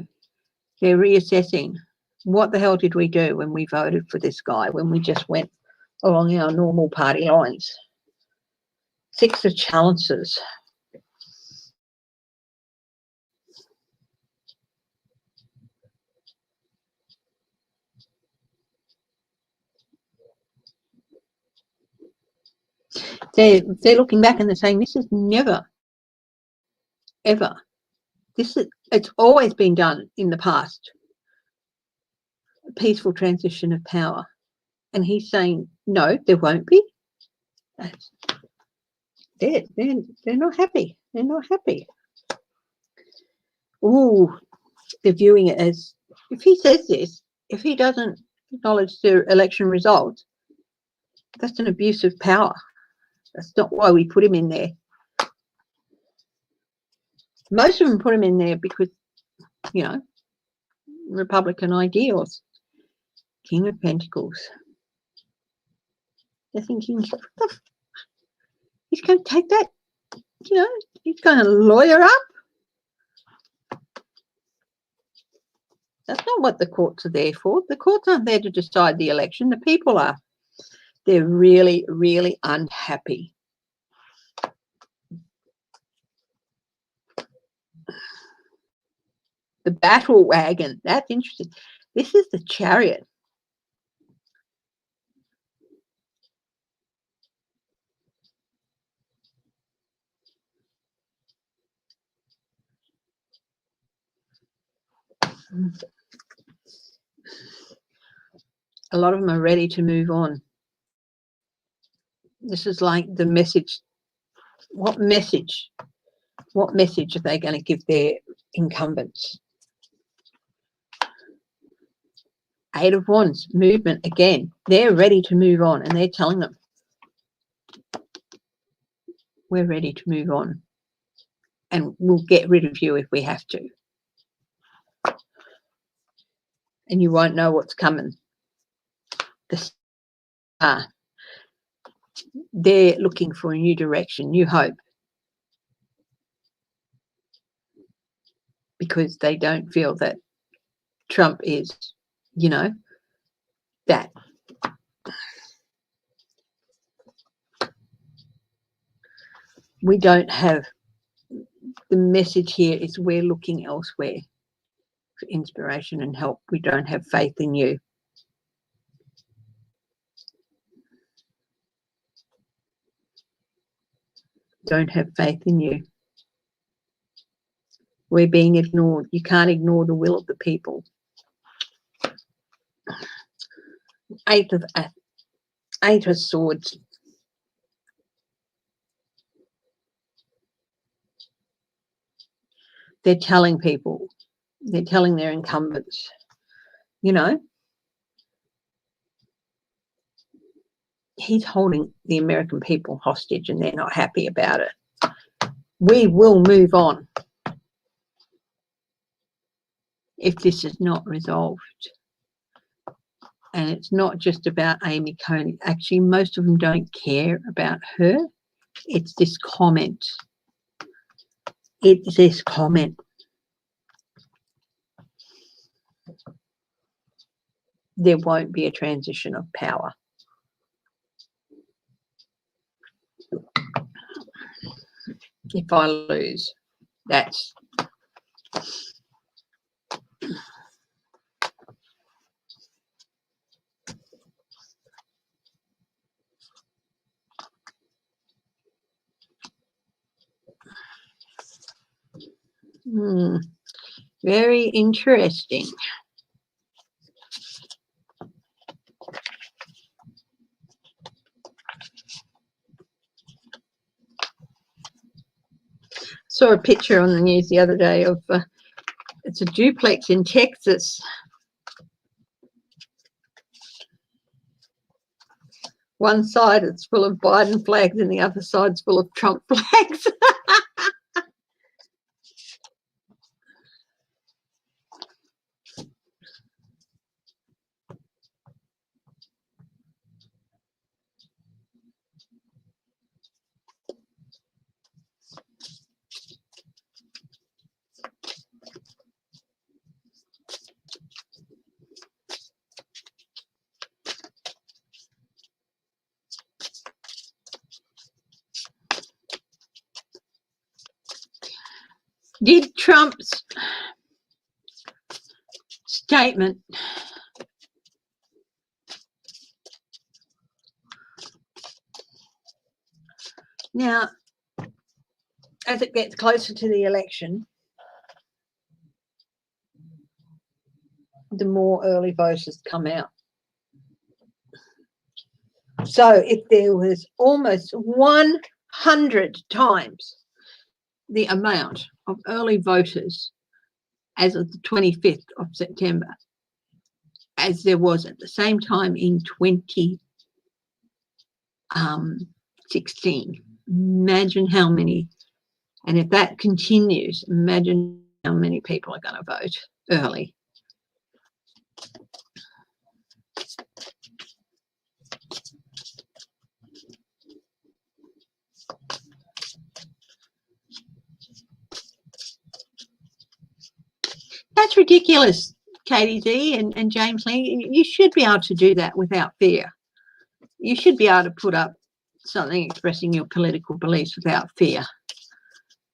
They're reassessing. What the hell did we do when we voted for this guy, when we just went along our normal party lines? Six of Chalices. They're looking back and they're saying, this is never, ever. It's always been done in the past. A peaceful transition of power. And he's saying, no, there won't be. They're not happy. They're not happy. Ooh, they're viewing it as, if he says this, if he doesn't acknowledge the election results, that's an abuse of power. That's not why we put him in there. Most of them put him in there because, you know, Republican ideals. King of Pentacles. They're thinking, he's going to take that, you know, he's going to lawyer up. That's not what the courts are there for. The courts aren't there to decide the election. The people are. They're really, really unhappy. The battle wagon. That's interesting. This is the Chariot. A lot of them are ready to move on. This is like the message. What message are they going to give their incumbents? Eight of Wands, movement again. They're ready to move on, and they're telling them, we're ready to move on, and we'll get rid of you if we have to. And you won't know what's coming. They're looking for a new direction, new hope, because they don't feel that Trump is, you know, that. We don't have, the message here is we're looking elsewhere for inspiration and help. We don't have faith in you. Don't have faith in you. We're being ignored. You can't ignore the will of the people. Eight of Swords. They're telling people, they're telling their incumbents, you know, he's holding the American people hostage and they're not happy about it. We will move on if this is not resolved. And it's not just about Amy Coney. Actually, most of them don't care about her. It's this comment. It's this comment. There won't be a transition of power. If I lose, that's very interesting. Saw a picture on the news the other day of it's a duplex in Texas. One side it's full of Biden flags and the other side's full of Trump flags. Did Trump's statement now, as it gets closer to the election, the more early voters come out. So if there was almost 100 times the amount of early voters as of the 25th of September as there was at the same time in 2016. Imagine how many, and if that continues, imagine how many people are going to vote early. That's ridiculous, Katie D and James Lee. You should be able to do that without fear. You should be able to put up something expressing your political beliefs without fear.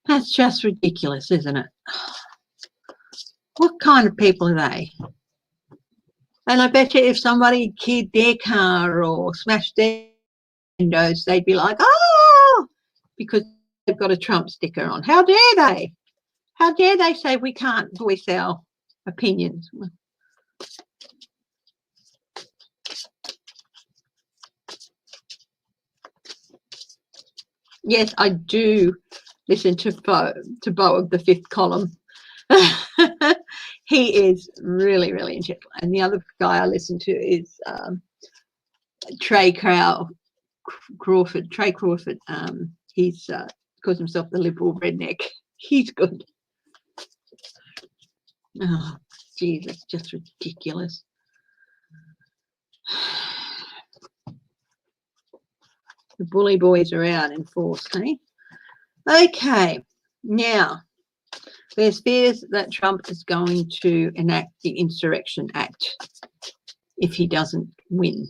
That's just ridiculous, isn't it? What kind of people are they? And I bet you if somebody keyed their car or smashed their windows, they'd be like, oh, because they've got a Trump sticker on. How dare they? How dare they say we can't voice our opinions? Yes, I do listen to Bo of the Fifth Column. He is really, really interesting. And the other guy I listen to is Trey Crawford. Trey Crawford. He's calls himself the liberal redneck. He's good. Oh, geez, that's just ridiculous. The bully boys are out in force, eh? Okay, now there's fears that Trump is going to enact the Insurrection Act if he doesn't win.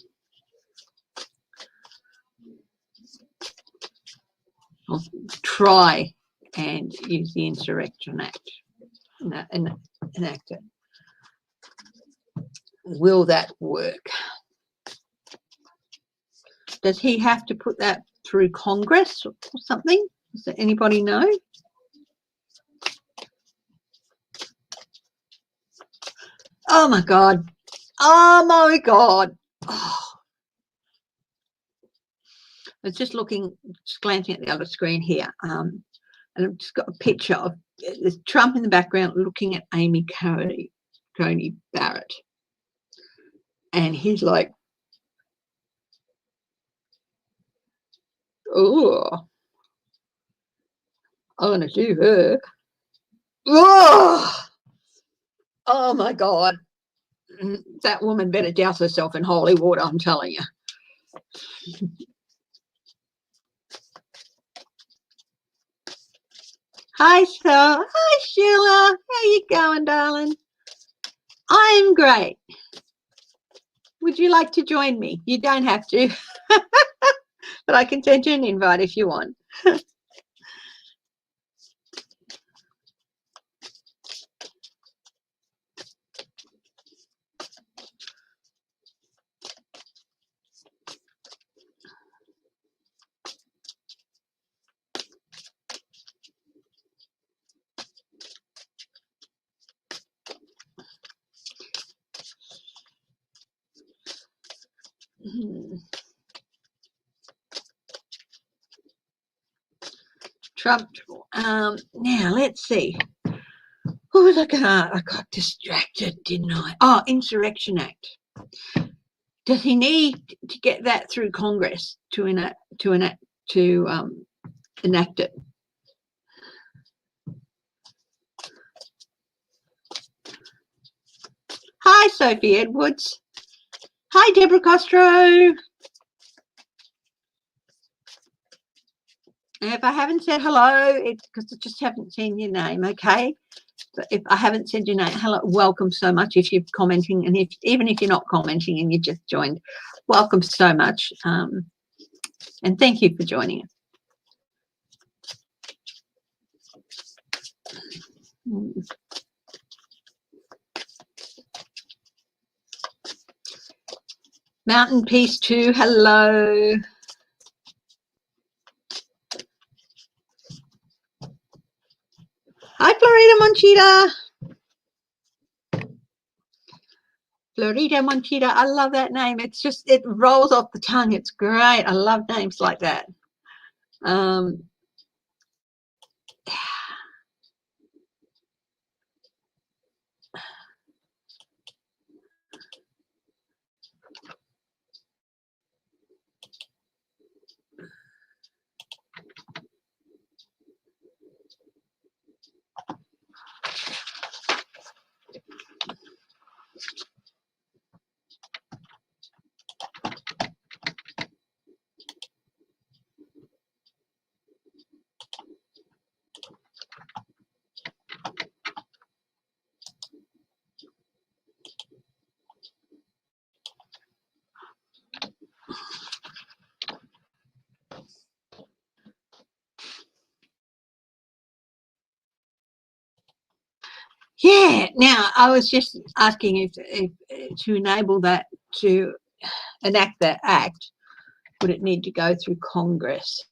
I'll try and use the Insurrection Act and enact it. Will that work? Does he have to put that through Congress or something? Does anybody know? Oh my God. Oh my God. Oh. I was just glancing at the other screen here, and I've just got a picture of there's Trump in the background looking at Amy Coney Barrett. And he's like, oh, I'm going to do her. Oh my God. That woman better douse herself in holy water, I'm telling you. Hi, Sheila. How you going, darling? I'm great. Would you like to join me? You don't have to, but I can send you an invite if you want. Trump. Now let's see. What was I gonna? I got distracted, didn't I? Oh, Insurrection Act. Does he need to get that through Congress to enact it? Hi, Sophie Edwards. Hi, Deborah Castro. And if I haven't said hello, it's because I just haven't seen your name, okay? But if I haven't said your name, hello, welcome so much if you're commenting, and even if you're not commenting and you just joined, welcome so much, and thank you for joining us. Mountain Peace 2, hello. Hi, Florida Monchita. Florida Monchita, I love that name. It's just, it rolls off the tongue. It's great. I love names like that. Yeah, now I was just asking if to enable that, to enact that act, would it need to go through Congress?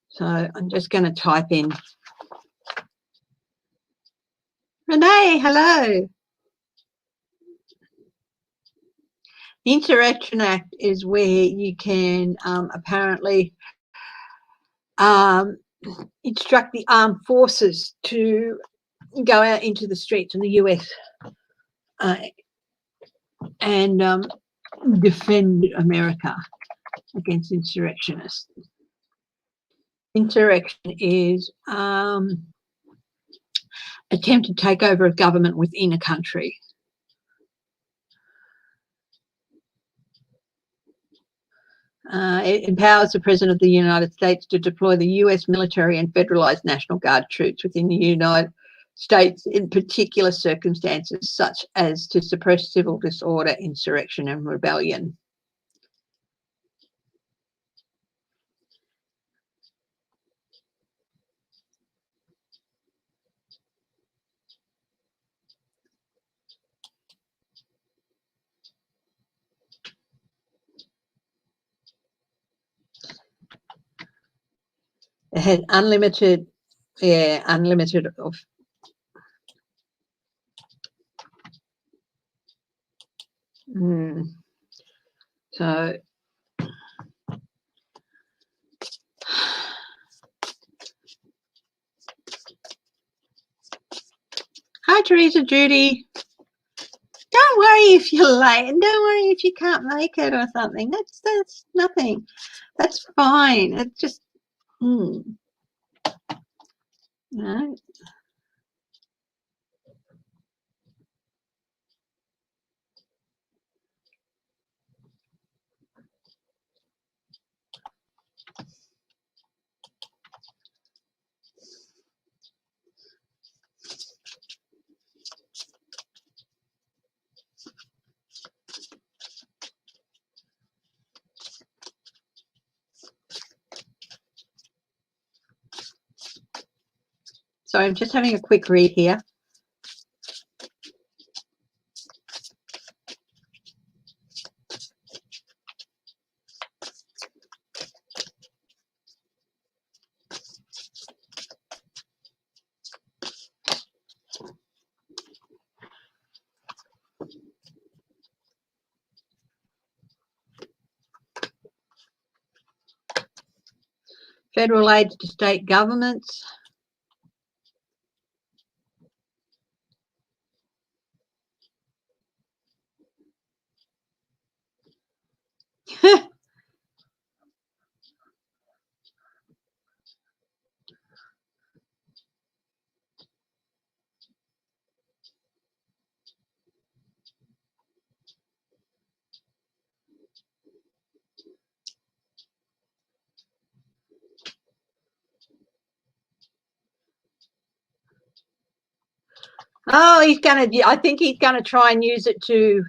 So I'm just going to type in. Renee, hello. The Insurrection Act is where you can apparently instruct the armed forces to go out into the streets in the US and defend America against insurrectionists. Insurrection is attempted takeover of government within a country. It empowers the President of the United States to deploy the US military and federalized National Guard troops within the United States in particular circumstances, such as to suppress civil disorder, insurrection, and rebellion. It has unlimited, unlimited of. So hi, Teresa, Judy. Don't worry if you're late, and don't worry if you can't make it or something. That's nothing. That's fine. It's just, you know. So I'm just having a quick read here. Federal aid to state governments. Oh, I think he's gonna try and use it to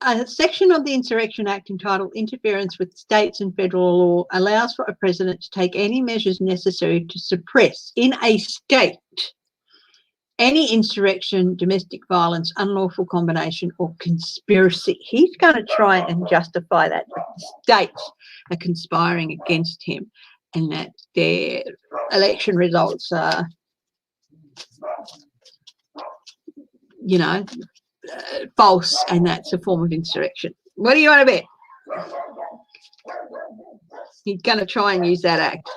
a section of the Insurrection Act entitled Interference with States and Federal Law allows for a president to take any measures necessary to suppress in a state any insurrection, domestic violence, unlawful combination, or conspiracy. He's going to try and justify that states are conspiring against him and that their election results are, false, and that's a form of insurrection. What do you want to bet? He's going to try and use that act.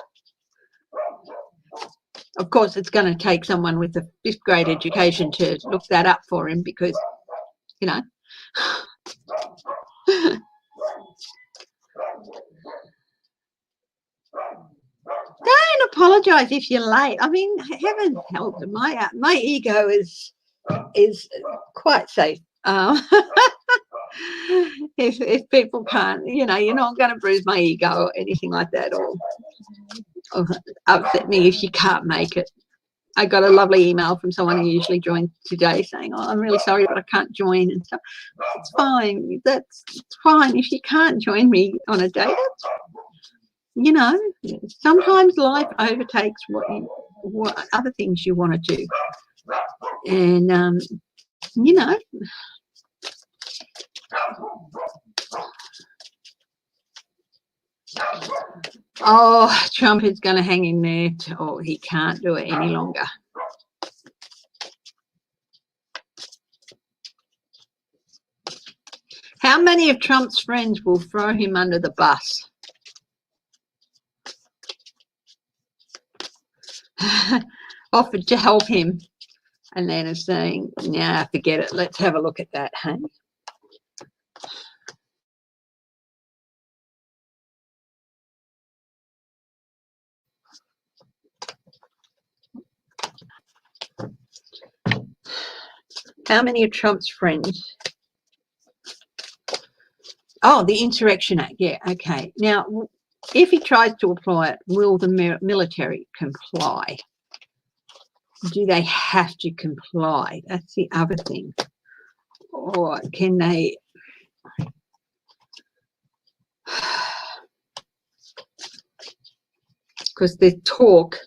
Of course, it's going to take someone with a 5th grade education to look that up for him because, Don't apologise if you're late. I mean, heaven help, my ego is quite safe. If people can't, you're not going to bruise my ego or anything like that, or upset me if you can't make it. I got a lovely email from someone who usually joins today saying, "Oh, I'm really sorry, but I can't join," and stuff. It's fine. It's fine if you can't join me on a day. you know, sometimes life overtakes what other things you want to do. And, you know, oh, Trump is going to hang in there. Oh, he can't do it any longer. How many of Trump's friends will throw him under the bus? Offered to help him, and then is saying, nah, forget it. Let's have a look at that, hey? How many of Trump's friends? Oh, the Insurrection Act. Yeah, okay. Now, if he tries to apply it, will the military comply? Do they have to comply? That's the other thing. Or can they? Because there's talk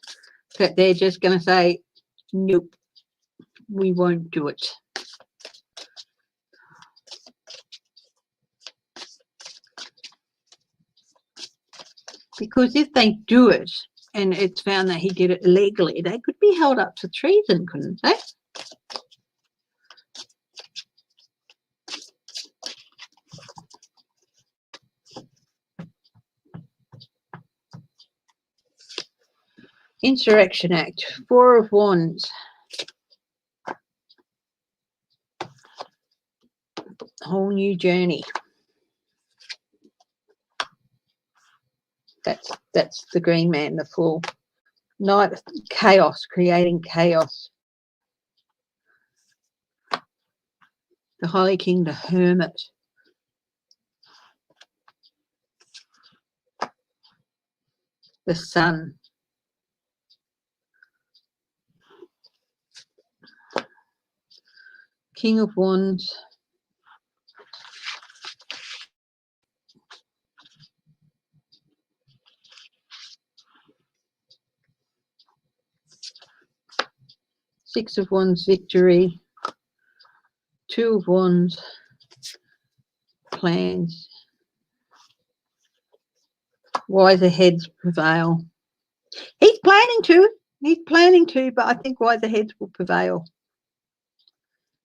that they're just going to say, nope, we won't do it. Because if they do it and it's found that he did it illegally, they could be held up for treason, couldn't they? Insurrection Act, 4 of Wands. Whole new journey. That's the green man, the Fool. Knight of chaos, creating chaos. The Holy King, the Hermit. The Sun. King of Wands. Six of Wands, victory. 2 of Wands, plans. Wiser heads prevail. He's planning to, but I think wiser heads will prevail.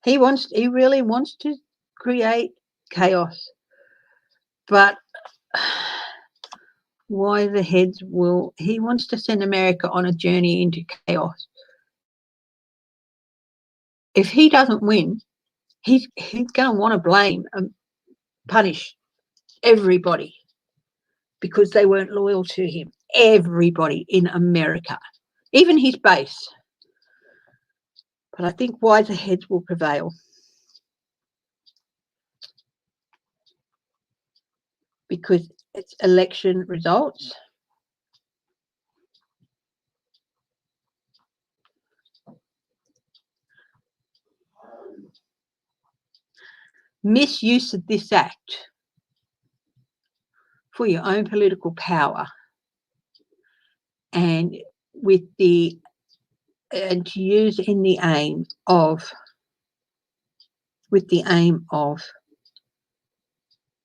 He really wants to create chaos, but wiser heads will. He wants to send America on a journey into chaos. If he doesn't win, he's going to want to blame and punish everybody because they weren't loyal to him. Everybody in America, even his base. But I think wiser heads will prevail because it's election results. Misuse of this act for your own political power and to use in the aim of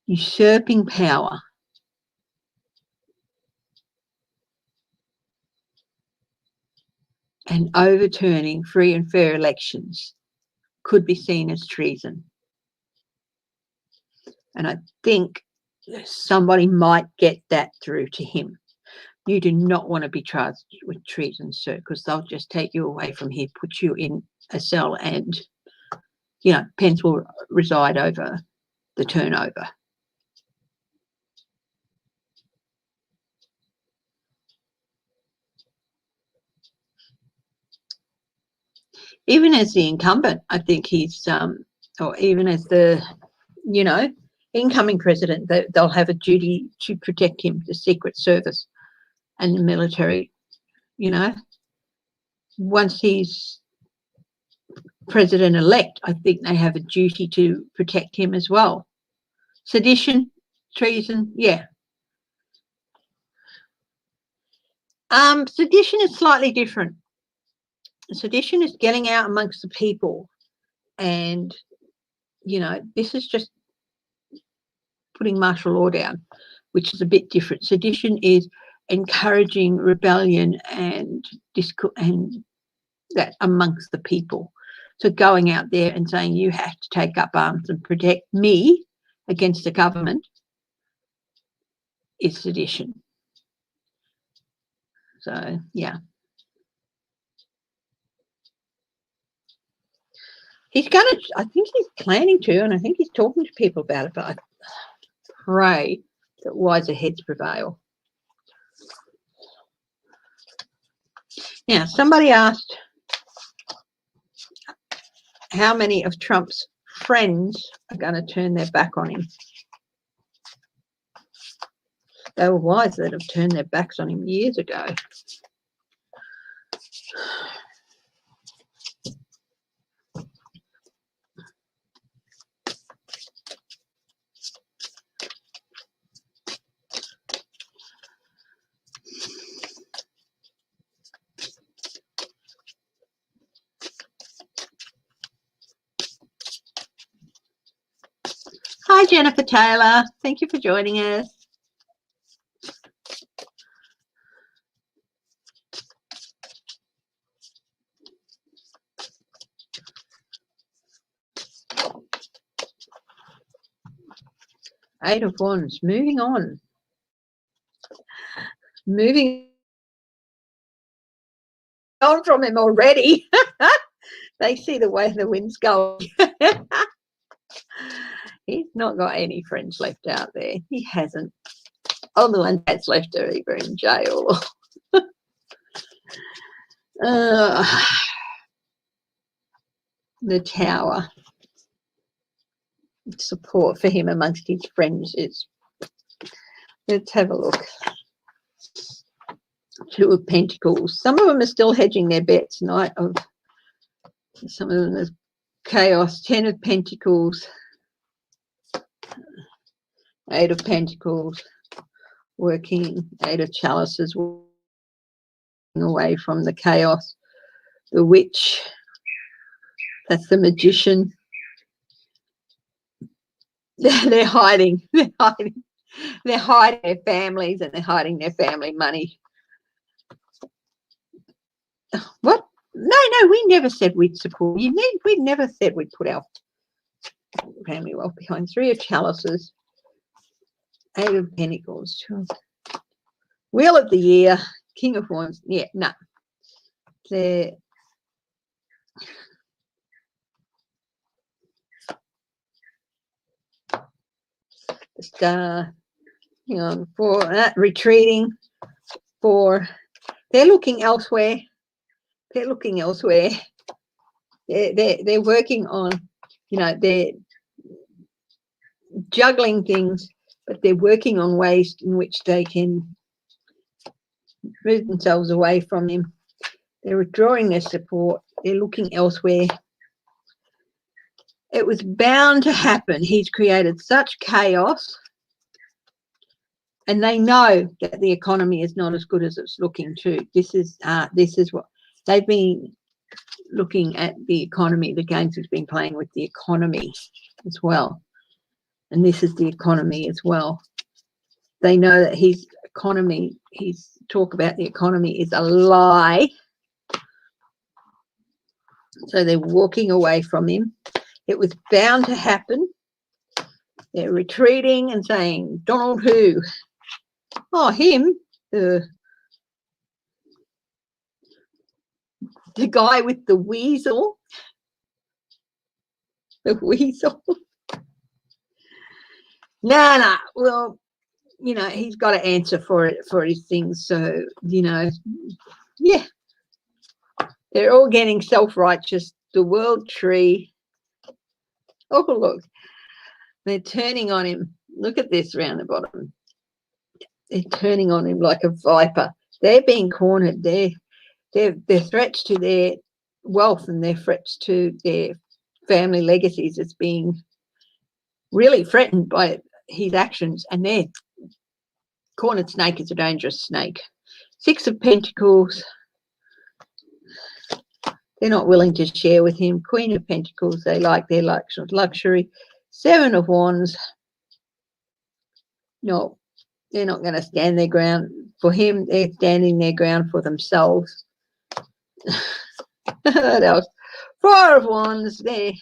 usurping power and overturning free and fair elections could be seen as treason. And I think somebody might get that through to him. You do not want to be charged with treason, sir, because they'll just take you away from here, put you in a cell, and, Pence will reside over the turnover. Even as the incumbent, I think he's, or even as the, incoming president, they'll have a duty to protect him, the Secret Service and the military, Once he's president-elect, I think they have a duty to protect him as well. Sedition, treason, yeah. Sedition is slightly different. Sedition is getting out amongst the people, and this is just putting martial law down, which is a bit different. Sedition is encouraging rebellion and discord and that amongst the people. So going out there and saying you have to take up arms and protect me against the government is sedition. So yeah. I think he's planning to, and I think he's talking to people about it, but I pray that wiser heads prevail. Now, somebody asked how many of Trump's friends are going to turn their back on him. They were wise that have turned their backs on him years ago. Hi, Jennifer Taylor. Thank you for joining us. Eight of Wands, moving on. Moving on from him already. They see the way the wind's going. He's not got any friends left out there. He hasn't. All the ones that's left are either in jail. The Tower. Support for him amongst his friends is. Let's have a look. Two of Pentacles. Some of them are still hedging their bets. Knight of. Some of them is chaos. 10 of Pentacles. 8 of Pentacles. Working. 8 of Chalices. Away from the chaos. The Witch. That's the Magician. They're hiding. They're hiding. They're hiding their families and they're hiding their family money. What? No, we never said we'd support you. We never said we'd put our family wealth behind. 3 of Chalices. 8 of Pentacles. Wheel of the Year. King of Wands. Yeah, no. They're the Star. Hang on. 4. Retreating. 4. They're looking elsewhere. They're looking elsewhere. They're working on, they're juggling things, but they're working on ways in which they can move themselves away from him. They're withdrawing their support. They're looking elsewhere. It was bound to happen. He's created such chaos, and they know that the economy is not as good as it's looking to. This is what they've been looking at, the economy. The games he's been playing with the economy as well, and this is the economy as well. They know that his talk about the economy is a lie, so they're walking away from him. It was bound to happen. They're retreating and saying, Donald who? Oh, him. The guy with the weasel. The weasel. No. Well, he's got to answer for his things. So, yeah. They're all getting self-righteous. The world tree. Oh, look. They're turning on him. Look at this around the bottom. They're turning on him like a viper. They're being cornered. They're threats to their wealth and their threats to their family legacies is being really threatened by his actions, and their cornered snake is a dangerous snake. Six of Pentacles, they're not willing to share with him. Queen of Pentacles, they like their luxury. Seven of Wands, no, they're not going to stand their ground for him. They're standing their ground for themselves. What else? Four of Wands, they're,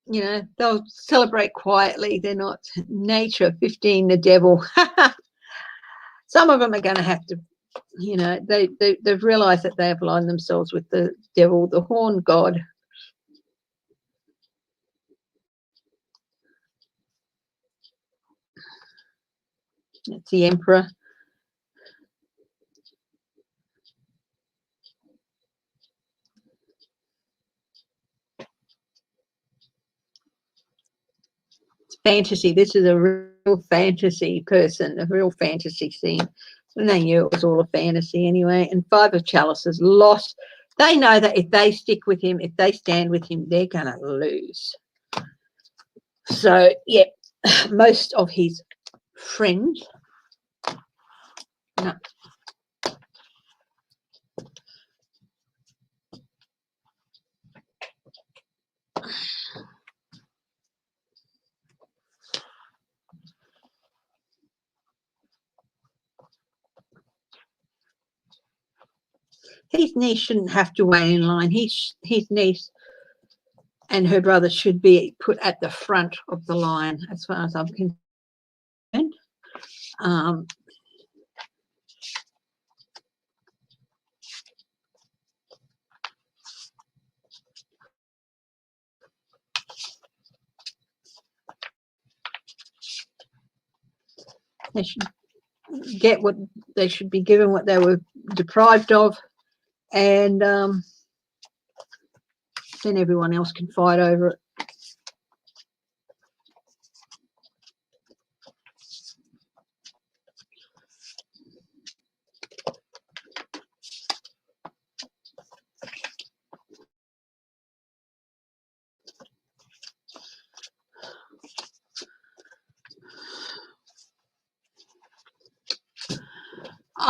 you know, they'll celebrate quietly. They're not nature. 15, the devil. Some of them are going to have to, you know, they've realized that they have aligned themselves with the devil, the horned god. That's the Emperor. It's fantasy. This is a real fantasy person, a real fantasy scene. And they knew it was all a fantasy anyway. And Five of Chalices, lost. They know that if they stick with him, if they stand with him, they're going to lose. So, yeah, most of his friends. No. His niece shouldn't have to wait in line. His niece and her brother should be put at the front of the line, as far as I'm concerned. They should get what they should be given, what they were deprived of, and then everyone else can fight over it.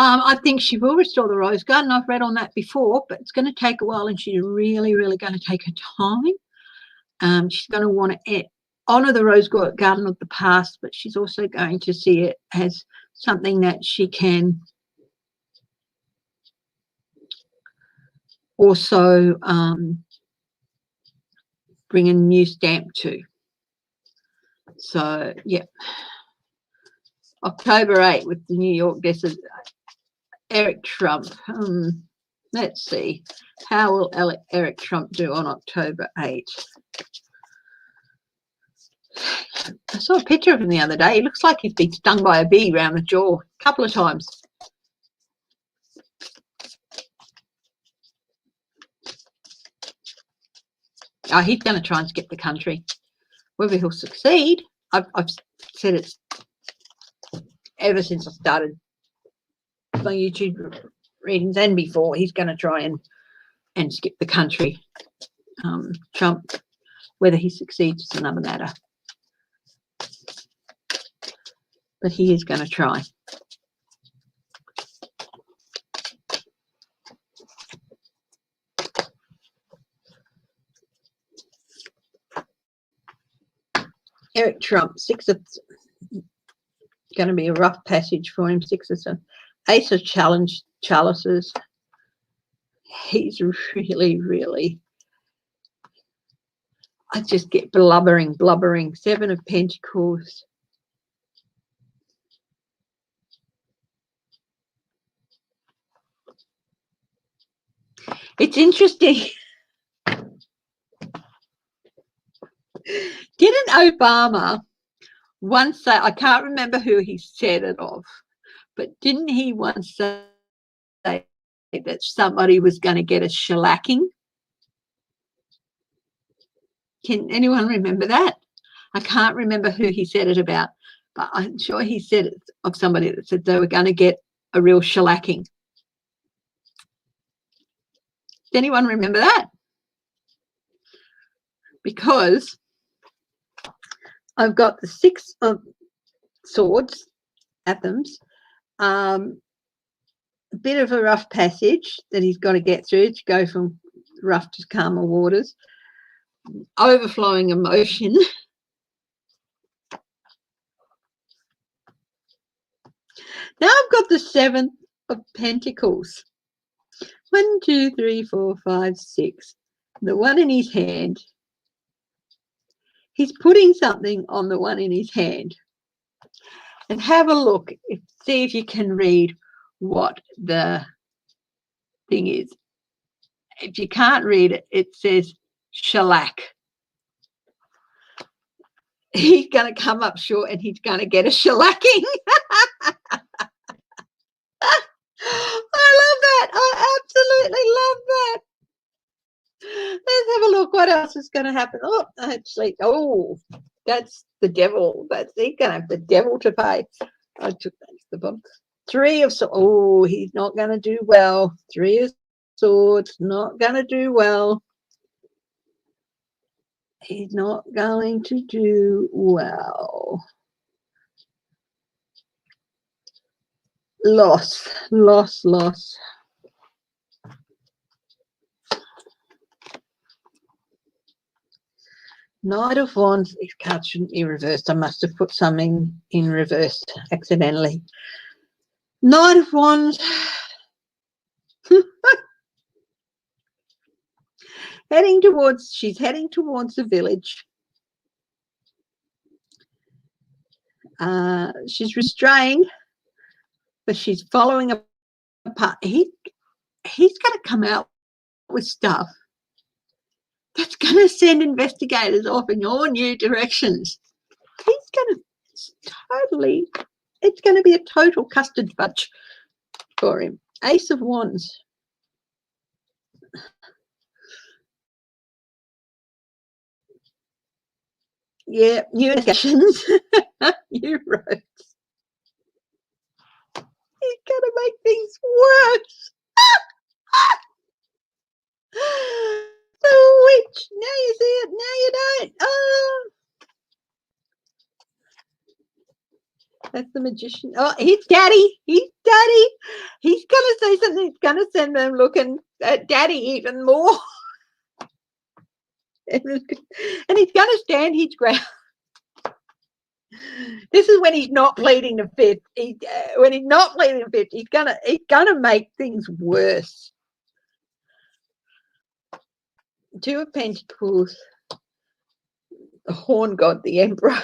I think she will restore the rose garden. I've read on that before, but it's going to take a while, and she's really, really going to take her time. She's going to want to honour the rose garden of the past, but she's also going to see it as something that she can also bring a new stamp to. So, yeah. October 8 with the New York, this is Eric Trump. Let's see. How will Eric Trump do on October 8? I saw a picture of him the other day. He looks like he's been stung by a bee around the jaw a couple of times. Oh, he's going to try and skip the country. Whether he'll succeed, I've said it ever since I started my YouTube readings and before. He's going to try and skip the country. Trump, whether he succeeds is another matter. But he is going to try. Eric Trump, going to be a rough passage for him. Ace of chalices. He's really, really, I just get blubbering. Seven of Pentacles. It's interesting. Didn't Obama once say, I can't remember who he said it of, but didn't he once say that somebody was going to get a shellacking? Can anyone remember that? I can't remember who he said it about, but I'm sure he said it of somebody that said they were going to get a real shellacking. Does anyone remember that? Because I've got the Six of Swords, Athens, A bit of a rough passage that he's got to get through to go from rough to calmer waters. Overflowing emotion. Now I've got the 7 of Pentacles. 1, 2, 3, 4, 5, 6. The one in his hand. He's putting something on the one in his hand. And have a look. See if you can read what the thing is. If you can't read it, it says shellac. He's going to come up short and he's going to get a shellacking. I love that. I absolutely love that. Let's have a look. What else is going to happen? Oh, actually, that's the devil. He's going to have the devil to pay. I took that to the bottom. 3 of Swords. Oh, he's not going to do well. 3 of Swords, not going to do well. He's not going to do well. Loss. Knight of Wands. These cards shouldn't be reversed. I must have put something in reverse accidentally. Knight of Wands. She's heading towards the village. She's restrained, but she's following a path. He's going to come out with stuff that's going to send investigators off in all new directions. He's going to it's going to be a total custard fudge for him. Ace of Wands. Yeah, new investigations, new roads. He's going to make things worse. The witch. Now you see it. Now you don't. Oh, that's the Magician. Oh, he's Daddy. He's Daddy. He's going to say something. He's going to send them looking at Daddy even more. And he's going to stand his ground. This is when he's not pleading the fifth. When he's not pleading the fifth, he's gonna make things worse. 2 of Pentacles, the Horn God, the Emperor,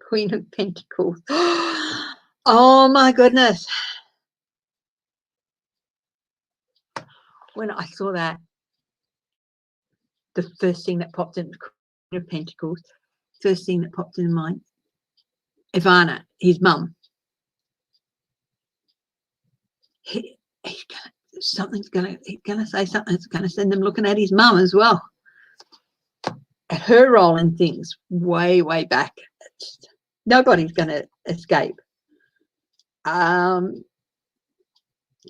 Queen of Pentacles. Oh my goodness! When I saw that, the first thing that popped in, Queen of Pentacles, first thing that popped in mind, Ivana, his mum. He's gonna say something that's gonna send them looking at his mum as well. At her role in things way back. Nobody's gonna escape.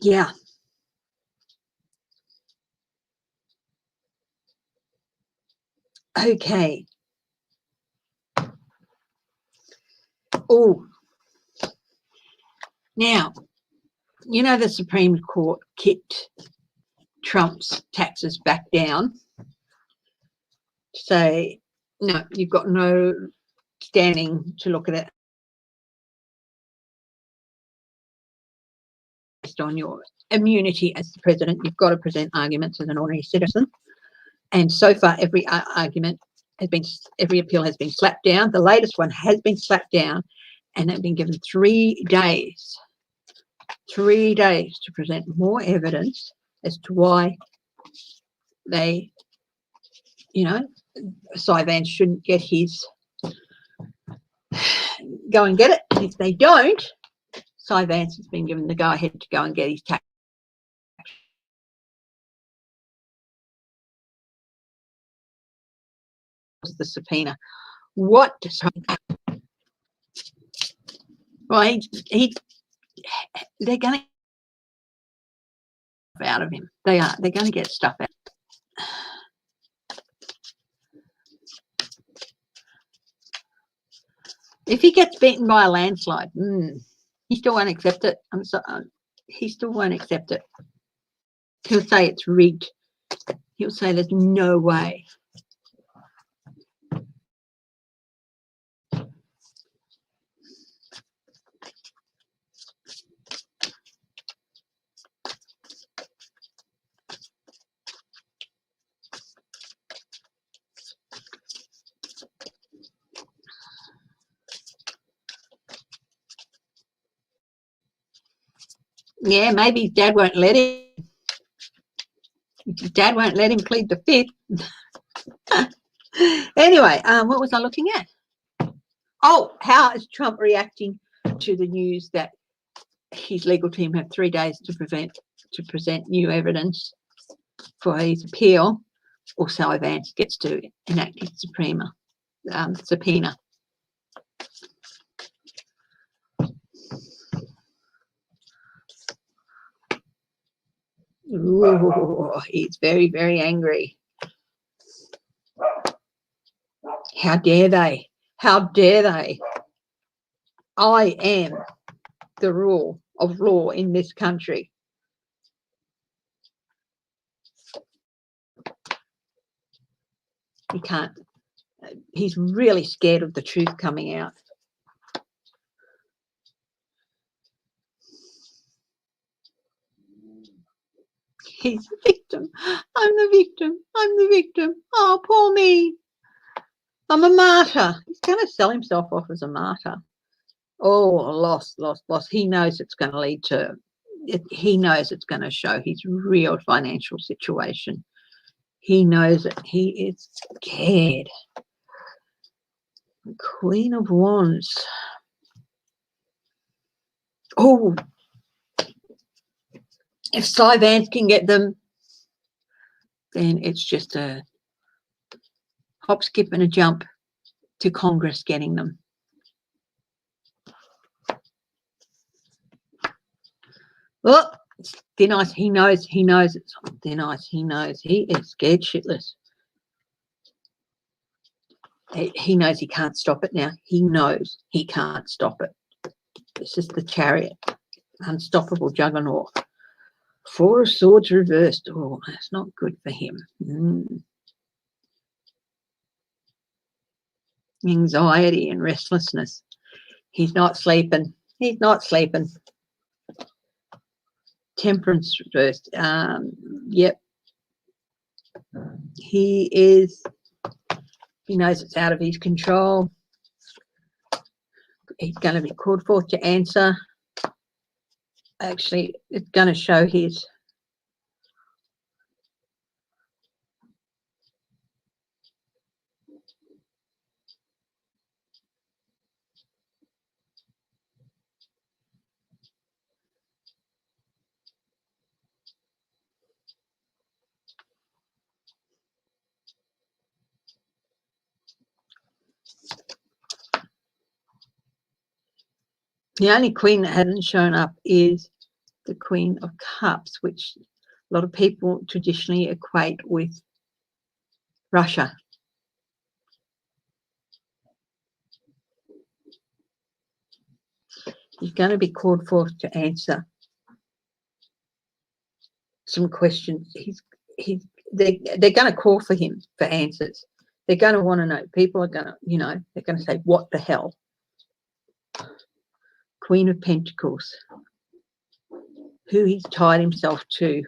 Yeah. Okay. Oh, now, you know the Supreme Court kicked Trump's taxes back down. Say, no, you've got no standing to look at it based on your immunity as the president. You've got to present arguments as an ordinary citizen. And so far, every appeal has been slapped down. The latest one has been slapped down, and they've been given 3 days. 3 days to present more evidence as to why they, Cy Vance shouldn't get his, go and get it. And if they don't, Cy Vance has been given the go-ahead to go and get his tax. The subpoena. What does well, they're going to out of him. They're going to get stuff out. If he gets beaten by a landslide, he still won't accept it. He still won't accept it. He'll say it's rigged. He'll say there's no way. Yeah, maybe his dad won't let him. His dad won't let him plead the fifth. Anyway, what was I looking at? Oh, how is Trump reacting to the news that his legal team have 3 days to present new evidence for his appeal, or so Vance gets to enact his subpoena. Ooh, he's very, very angry. How dare they? How dare they? I am the rule of law in this country. He can't. He's really scared of the truth coming out. He's the victim. I'm the victim. I'm the victim. Oh, poor me. I'm a martyr. He's going to sell himself off as a martyr. Oh, loss. He knows it's going to lead to, he knows it's going to show his real financial situation. He knows it. He is scared. Queen of Wands. Oh, if Cy Vance can get them, then it's just a hop, skip and a jump to Congress getting them. Oh, it's thin ice. He knows it's on thin ice. He knows. He is scared shitless. He knows he can't stop it now. He knows he can't stop it. This is the Chariot. Unstoppable juggernaut. 4 of Swords reversed. Oh, that's not good for him. Anxiety and restlessness. He's not sleeping. He's not sleeping. Temperance reversed. Yep. He knows it's out of his control. He's going to be called forth to answer. Actually, it's going to show his the only queen that hasn't shown up is the Queen of Cups, which a lot of people traditionally equate with Russia. He's going to be called forth to answer some questions. They're going to call for him for answers. They're going to want to know. People are going to, they're going to say, what the hell? Queen of Pentacles. Who he's tied himself to.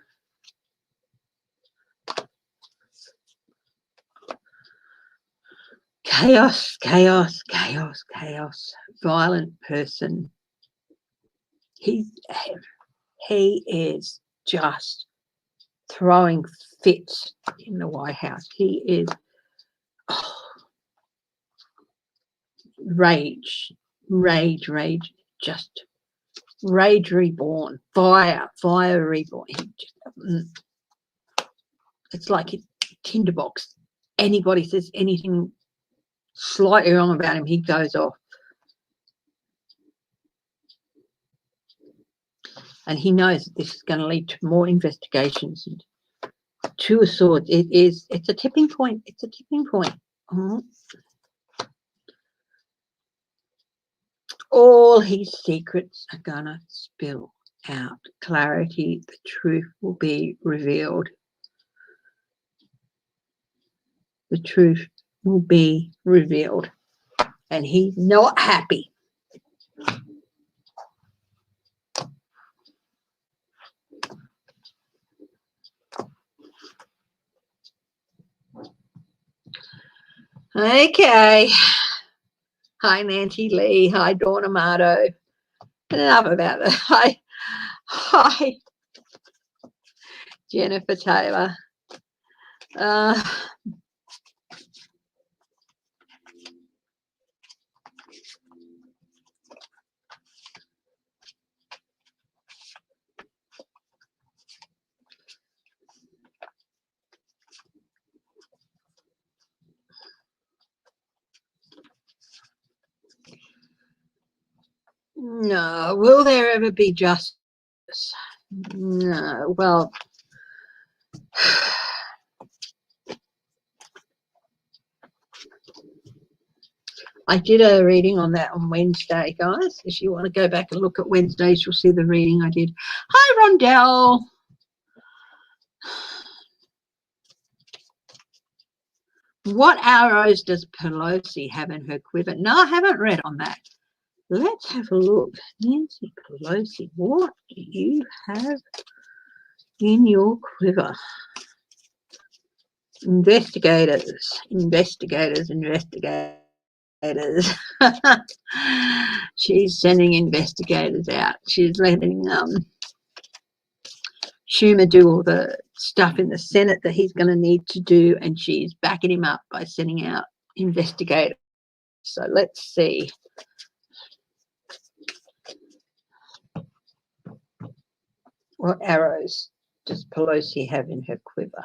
Chaos. Violent person. He is just throwing fits in the White House. He is rage, just rage reborn, fire reborn. It's like a tinderbox. Anybody says anything slightly wrong about him, he goes off. And he knows that this is going to lead to more investigations. And 2 of Swords, it's a tipping point. It's a tipping point. all his secrets are gonna spill out. Clarity, the truth will be revealed. The truth will be revealed. And he's not happy. Okay. Hi, Nancy Lee. Hi, Dawn Amato. Enough about that. Hi, Jennifer Taylor. No, will there ever be justice? No, well, I did a reading on that on Wednesday, guys. If you want to go back and look at Wednesdays, you'll see the reading I did. Hi, Rondell. What arrows does Pelosi have in her quiver? No, I haven't read on that. Let's have a look. Nancy Pelosi, what do you have in your quiver? Investigators. She's sending investigators out. She's letting Schumer do all the stuff in the Senate that he's going to need to do, and she's backing him up by sending out investigators. So let's see. What arrows does Pelosi have in her quiver?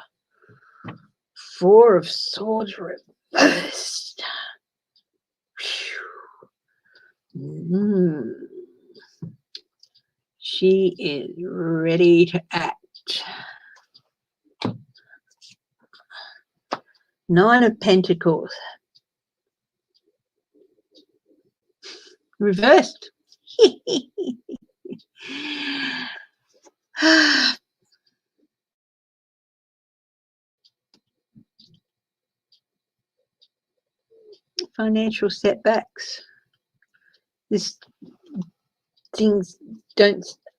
Four of Swords reversed. She is ready to act. Nine of Pentacles. Reversed. Financial setbacks. Things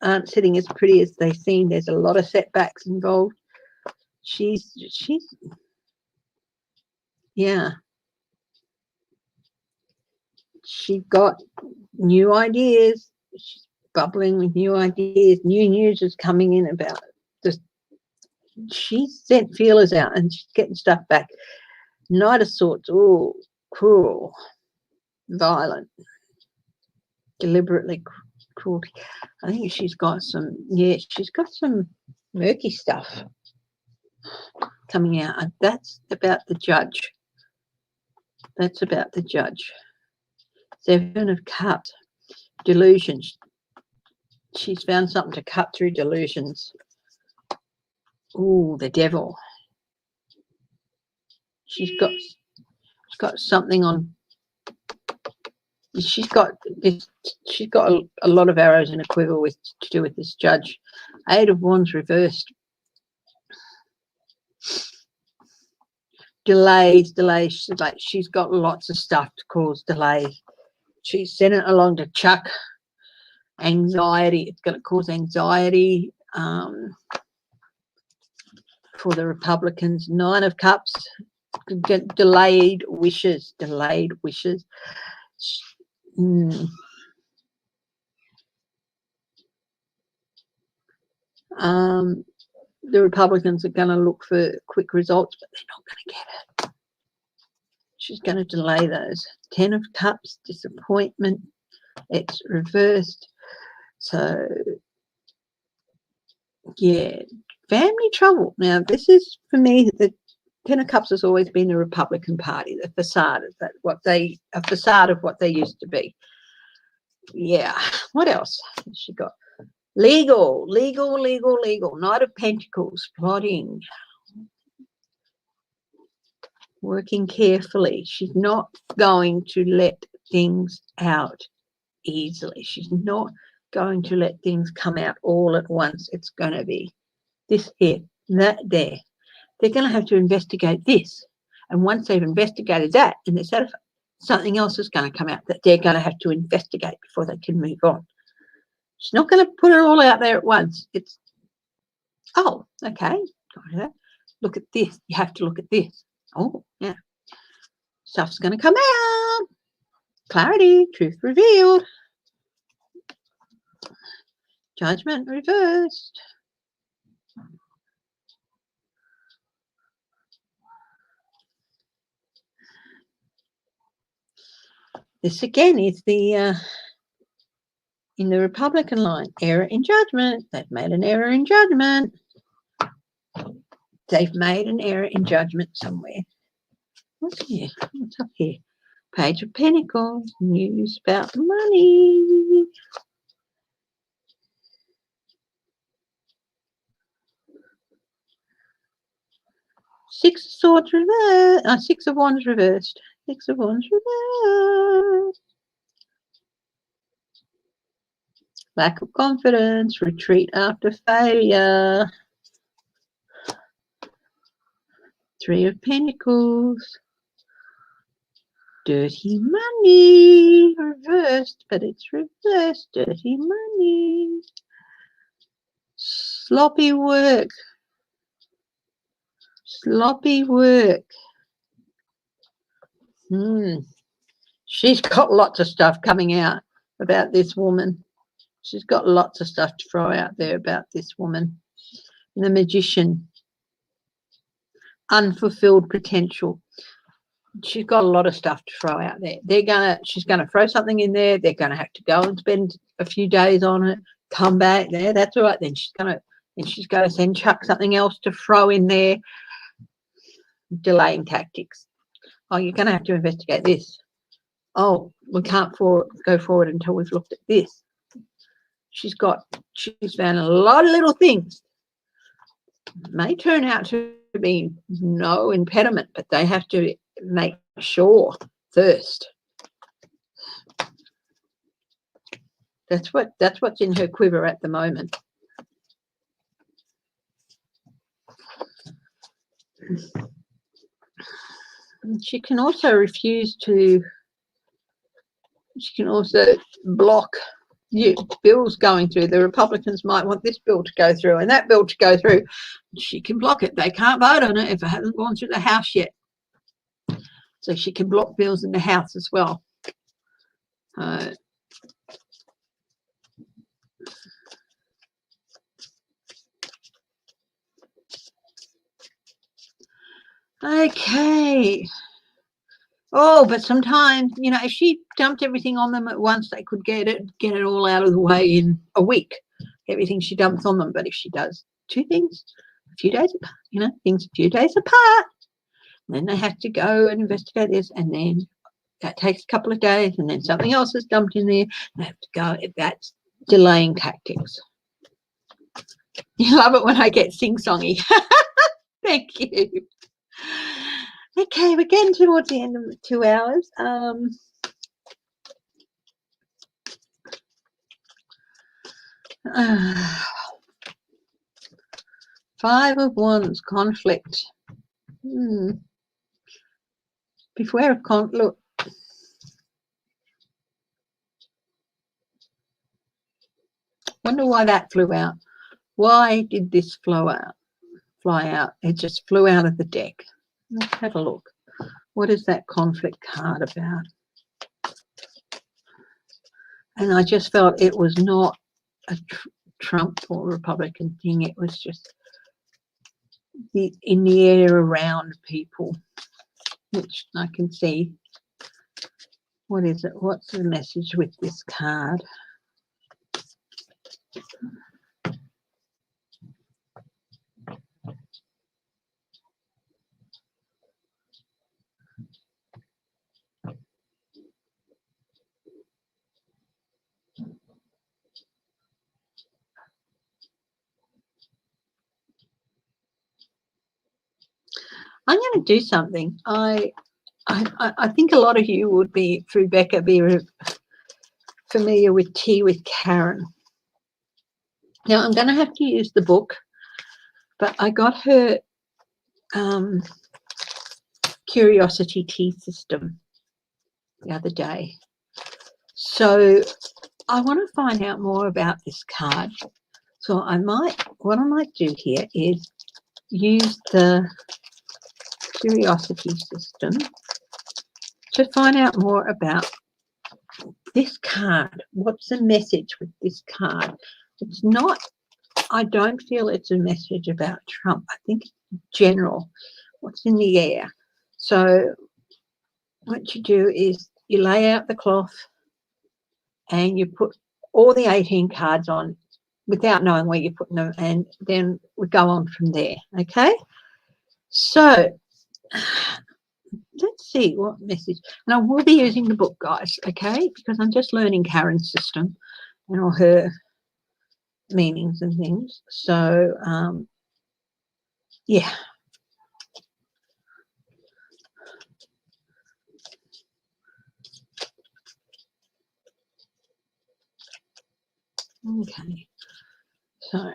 aren't sitting as pretty as they seem. There's a lot of setbacks involved. She's yeah. She's got new ideas. She's bubbling with new ideas. New news is coming in about this. She's sent feelers out and she's getting stuff back. Knight of Swords. Oh, cruel, violent, deliberately cruelty. I think she's got some. Yeah, she's got some murky stuff coming out. And that's about the Judge. That's about the Judge. Seven of Cups. Delusions. She's found something to cut through delusions. Oh, the Devil. She's got something on. She's got a lot of arrows in a quiver to do with this Judge. Eight of Wands reversed. Delays. She's got lots of stuff to cause delay. She's sent it along to Chuck. Anxiety. It's going to cause anxiety for the Republicans. Nine of Cups. Delayed wishes. The Republicans are going to look for quick results, but they're not going to get it. She's going to delay those. 10 of Cups, disappointment. It's reversed. So, yeah, family trouble. Now, this is, for me, the 10 of Cups has always been the Republican Party, the facade of a facade of what they used to be. Yeah. What else has she got? Legal. Knight of Pentacles, plotting. Working carefully. She's not going to let things out easily. She's not going to let things come out all at once. It's going to be this here, that there. They're going to have to investigate this. And once they've investigated that and they're satisfied, something else is going to come out that they're going to have to investigate before they can move on. She's not going to put it all out there at once. It's, oh, okay, look at this. You have to look at this. Oh, yeah. Stuff's going to come out. Clarity, truth revealed. Judgment reversed. This again is the in the Republican line, error in judgment. They've made an error in judgment. They've made an error in judgment somewhere. What's here? What's up here? Page of Pentacles, news about the money. Six of Swords reversed. Six of Wands reversed. Six of Wands reversed. Lack of confidence, retreat after failure. Three of Pentacles. Dirty money. Reversed, but it's reversed. Dirty money. Sloppy work. Sloppy work. She's got lots of stuff coming out about this woman. She's got lots of stuff to throw out there about this woman. The Magician. Unfulfilled potential. She's got a lot of stuff to throw out there. She's gonna throw something in there. They're gonna have to go and spend a few days on it. Come back there. That's all right. Then she's gonna then chuck something else to throw in there. Delaying tactics. Oh, you're gonna have to investigate this. Oh, we can't go forward until we've looked at this. She's found a lot of little things. May turn out to be no impediment, but they have to make sure first. That's what's in her quiver at the moment. She can also block bills going through. The Republicans might want this bill to go through and that bill to go through. She can block it. They can't vote on it if it hasn't gone through the House yet. So she can block bills in the House as well. Okay. Oh, but sometimes, if she dumped everything on them at once, they could get it all out of the way in a week, everything she dumps on them. But if she does two things a few days apart, things a few days apart, then they have to go and investigate this, and then that takes a couple of days, and then something else is dumped in there. They have to go. That's delaying tactics. You love it when I get sing-songy. Thank you. Okay, we're getting towards the end of the 2 hours. Five of Wands, conflict. Beware of conflict. Look. Wonder why that flew out. Why did this fly out? It just flew out of the deck. Let's have a look. What is that conflict card about? And I just felt it was not a Trump or Republican thing. It was just in the air around people, which I can see. What is it? What's the message with this card? I'm going to do something. I think a lot of you would be, through Becca, be familiar with Tea with Karen. Now, I'm going to have to use the book, but I got her Curiosity Tea system the other day. So I want to find out more about this card. So what I might do here is use the Curiosity system to find out more about this card. What's the message with this card? It's not, I don't feel it's a message about Trump. I think it's general, what's in the air. So what you do is you lay out the cloth and you put all the 18 cards on without knowing where you're putting them, and then we go on from there, okay? So let's see what message, and I will be using the book, guys, okay, because I'm just learning Karen's system and all her meanings and things. So yeah. Okay, so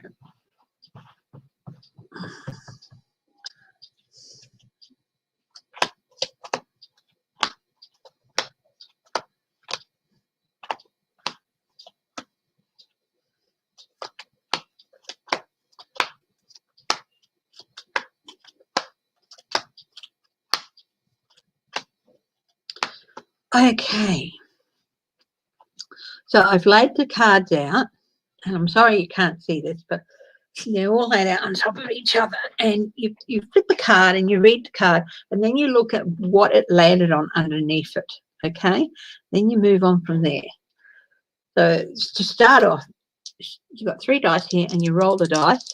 okay, so I've laid the cards out, and I'm sorry you can't see this, but they're all laid out on top of each other, and you flip the card and you read the card, and then you look at what it landed on underneath it, okay? Then you move on from there. So to start off, you've got 3 dice here, and you roll the dice,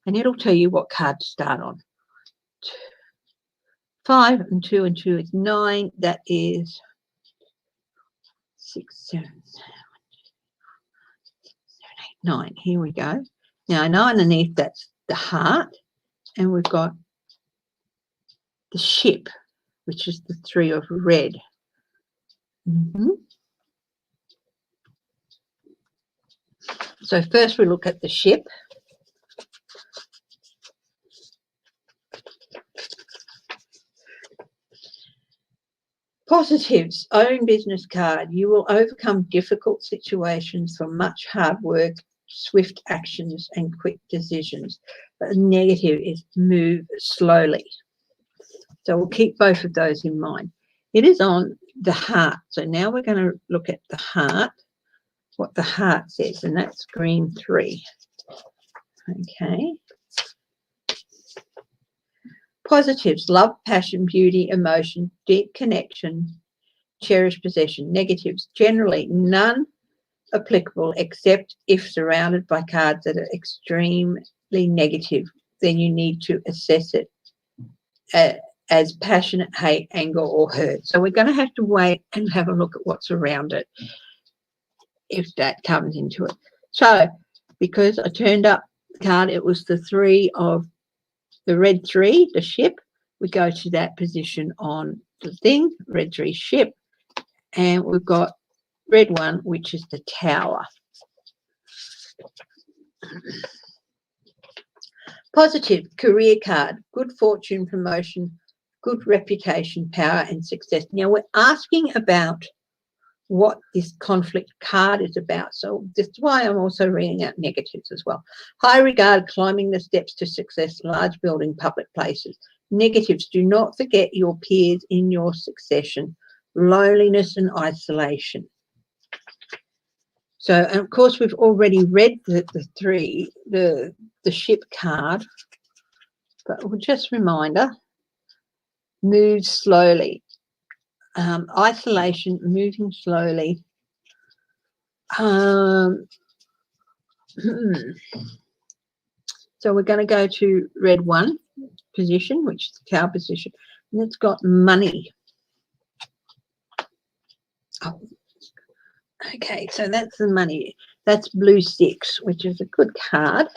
and it'll tell you what card to start on. 5 and 2 and 2 is 9. That is 6, 7, 9. Here we go. Now I know underneath that's the heart, and we've got the ship, which is the 3 of red. So first we look at the ship. Positives, own business card. You will overcome difficult situations from much hard work, swift actions, and quick decisions. But the negative is move slowly. So we'll keep both of those in mind. It is on the heart. So now we're going to look at the heart, what the heart says, and that's green 3. Okay. Positives, love, passion, beauty, emotion, deep connection, cherished possession. Negatives, generally none applicable except if surrounded by cards that are extremely negative. Then you need to assess it as passionate, hate, anger, or hurt. So we're going to have to wait and have a look at what's around it if that comes into it. So because I turned up the card, it was the 3 of the red 3, the ship. We go to that position on the thing, red 3 ship, and we've got red 1, which is the tower. Positive, career card, good fortune, promotion, good reputation, power, and success. Now we're asking about what this conflict card is about. So that's why I'm also reading out negatives as well. High regard, climbing the steps to success, large building, public places. Negatives, do not forget your peers in your succession, loneliness and isolation. So, and of course, we've already read the 3, the ship card, but just a reminder, move slowly. Isolation, moving slowly. So we're going to go to red 1 position, which is the tower position, and it's got money. Oh, okay, so that's the money. That's blue 6, which is a good card.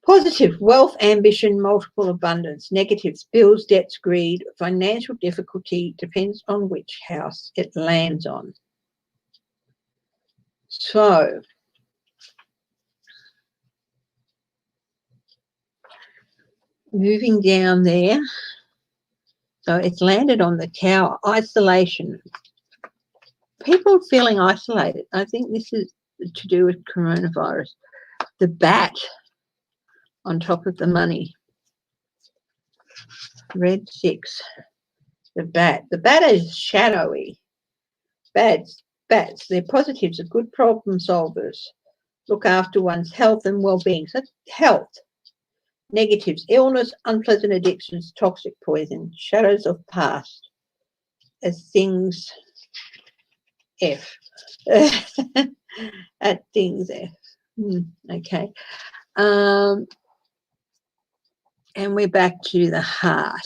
Positive, wealth, ambition, multiple abundance. Negatives, bills, debts, greed, financial difficulty, depends on which house it lands on. So, moving down there, so it's landed on the Tower. Isolation. People feeling isolated. I think this is to do with coronavirus. The bat on top of the money. Red 6. The bat. The bat is shadowy. Bats. They're positives, are good problem solvers. Look after one's health and well-being. So health. Negatives, illness, unpleasant addictions, toxic poison, shadows of past. As things F. At things F. Okay. And we're back to the heart,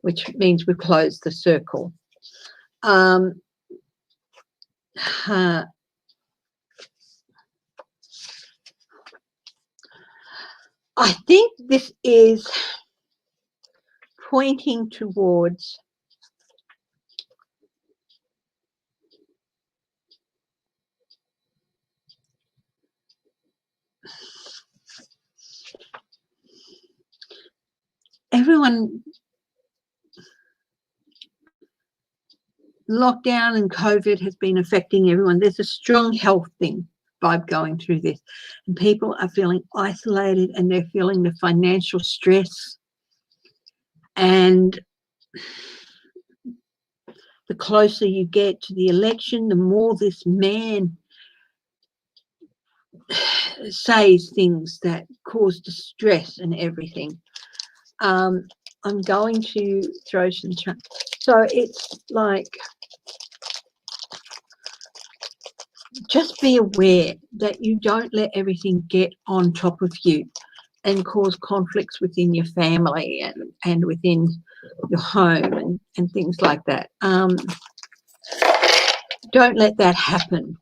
which means we've closed the circle. Heart. I think this is pointing towards everyone. Lockdown and COVID has been affecting everyone. There's a strong health vibe going through this, and people are feeling isolated and they're feeling the financial stress. And the closer you get to the election, the more this man says things that cause distress and everything. I'm going to throw some so it's like, just be aware that you don't let everything get on top of you and cause conflicts within your family and within your home and things like that. Don't let that happen.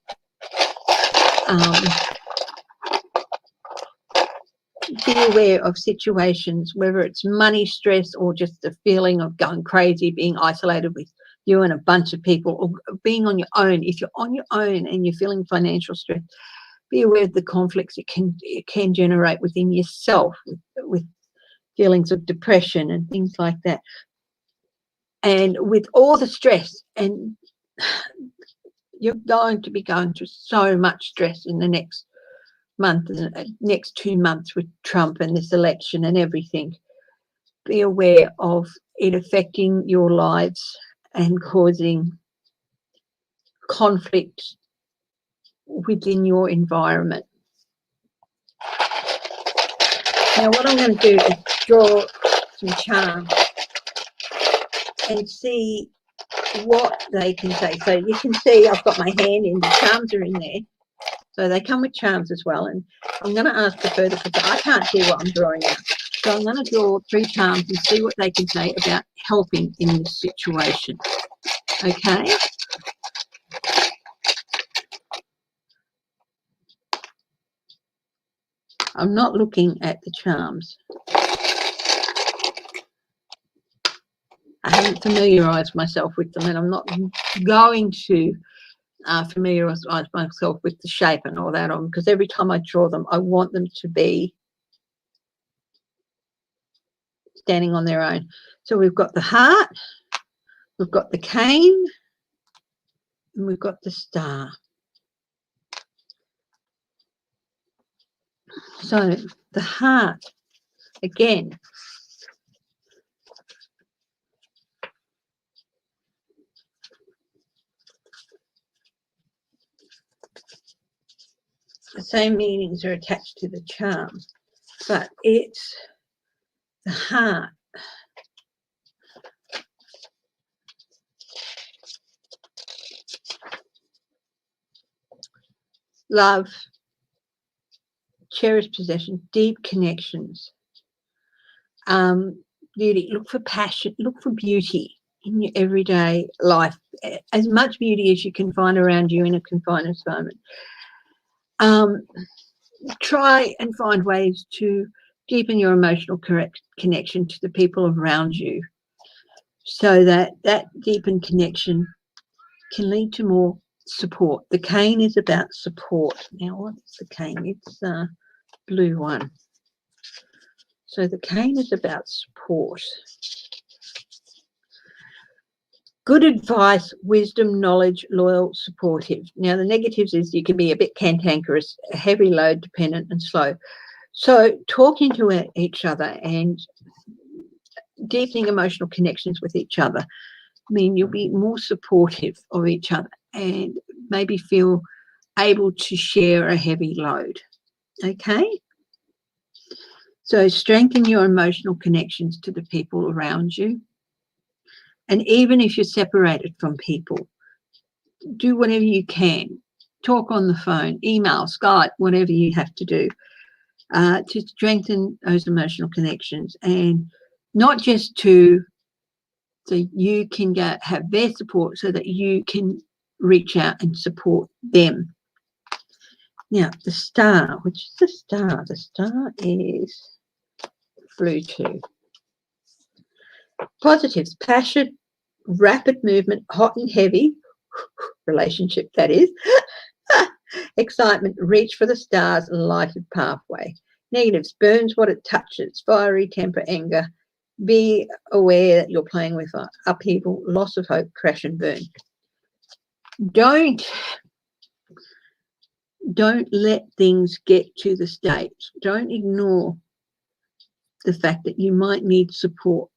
Be aware of situations, whether it's money stress or just the feeling of going crazy, being isolated with you and a bunch of people, or being on your own. If you're on your own and you're feeling financial stress, be aware of the conflicts it can generate within yourself with feelings of depression and things like that. And with all the stress, and you're going to be going through so much stress in the next month, next 2 months with Trump and this election and everything. Be aware of it affecting your lives and causing conflict within your environment. Now what I'm going to do is draw some charms and see what they can say. So you can see I've got my hand in, the charms are in there. So they come with charms as well. And I'm going to ask for further, because I can't see what I'm drawing out. So I'm going to draw 3 charms and see what they can say about helping in this situation. Okay? I'm not looking at the charms. I haven't familiarised myself with them, and I'm not going to familiarise myself with the shape and all that on, because every time I draw them, I want them to be standing on their own. So we've got the heart, we've got the cane, and we've got the star. So the heart, again, the same meanings are attached to the charm, but it's the heart. Love, cherished possession, deep connections, beauty. Look for passion, look for beauty in your everyday life, as much beauty as you can find around you in a confined environment. Try and find ways to deepen your emotional connection to the people around you, so that deepened connection can lead to more support. The cane is about support. Now, what's the cane? It's a blue one. So the cane is about support. Good advice, wisdom, knowledge, loyal, supportive. Now, the negatives is you can be a bit cantankerous, heavy load dependent, and slow. So talking to each other and deepening emotional connections with each other mean you'll be more supportive of each other and maybe feel able to share a heavy load. Okay? So strengthen your emotional connections to the people around you. And even if you're separated from people, do whatever you can. Talk on the phone, email, Skype, whatever you have to do to strengthen those emotional connections, and not just so you can have their support so that you can reach out and support them. Now, the star, which is the star? The star is blue too. Positives, passion, rapid movement, hot and heavy, relationship that is, excitement, reach for the stars, lighted pathway. Negatives, burns what it touches, fiery temper, anger. Be aware that you're playing with upheaval, loss of hope, crash and burn. Don't let things get to the stage. Don't ignore the fact that you might need support,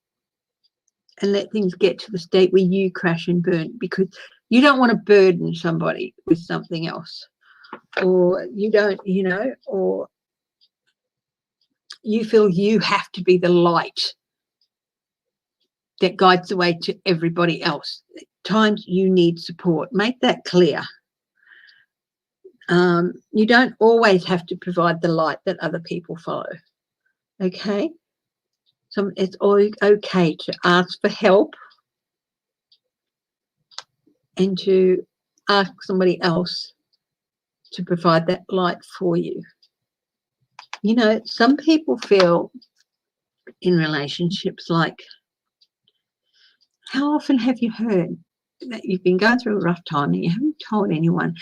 and let things get to the state where you crash and burn, because you don't want to burden somebody with something else, or you don't, or you feel you have to be the light that guides the way to everybody else. At times you need support. Make that clear. You don't always have to provide the light that other people follow. Okay? So it's all okay to ask for help and to ask somebody else to provide that light for you. Some people feel in relationships like, how often have you heard that you've been going through a rough time and you haven't told anyone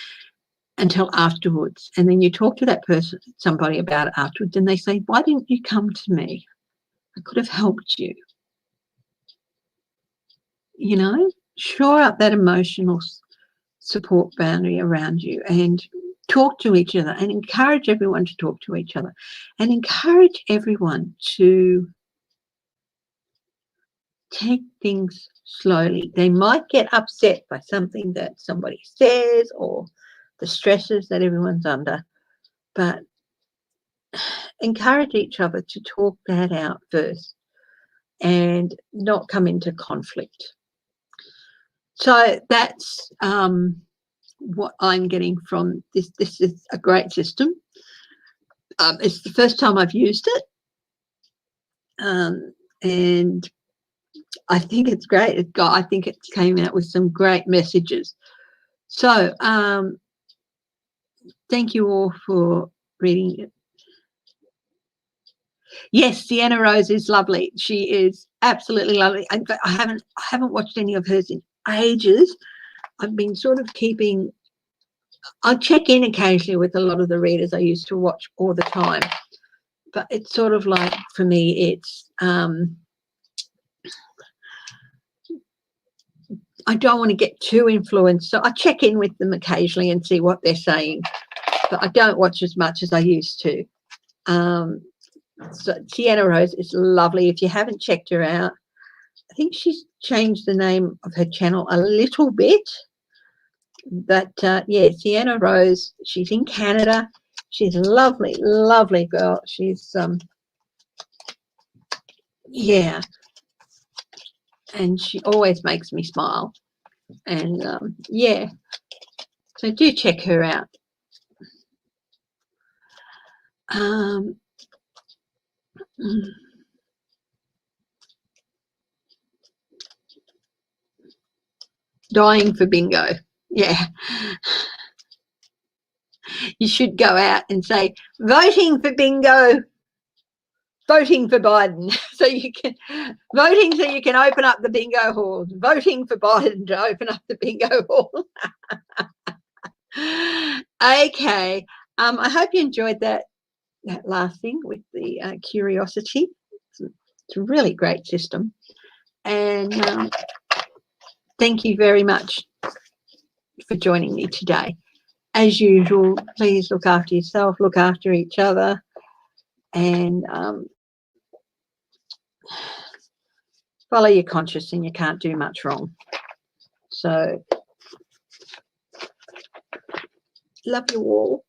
until afterwards, and then you talk to that person, somebody about it afterwards, and they say, why didn't you come to me? I could have helped you. Shore up that emotional support boundary around you, and talk to each other, and encourage everyone to talk to each other, and encourage everyone to take things slowly. They might get upset by something that somebody says or the stresses that everyone's under, but encourage each other to talk that out first and not come into conflict. So that's what I'm getting from this. This is a great system. It's the first time I've used it, and I think it's great. I think it came out with some great messages. So thank you all for reading it. Yes, Sienna Rose is lovely. She is absolutely lovely. I haven't watched any of hers in ages. I've been sort of I'll check in occasionally with a lot of the readers I used to watch all the time. But it's sort of like, for me, it's I don't want to get too influenced. So I check in with them occasionally and see what they're saying. But I don't watch as much as I used to. So Sienna Rose is lovely. If you haven't checked her out, I think she's changed the name of her channel a little bit. But yeah, Sienna Rose, she's in Canada. She's a lovely, lovely girl. She's yeah, and she always makes me smile. And yeah, so do check her out. Dying for bingo. Yeah. You should go out and say, voting for bingo. voting for Biden so you can open up the bingo hall. Voting for Biden to open up the bingo hall. Okay. I hope you enjoyed that last thing with the curiosity. It's a really great system. And thank you very much for joining me today. As usual, please look after yourself, look after each other, and follow your conscience, and you can't do much wrong. So, love you all.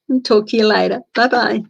And talk to you later. Bye-bye.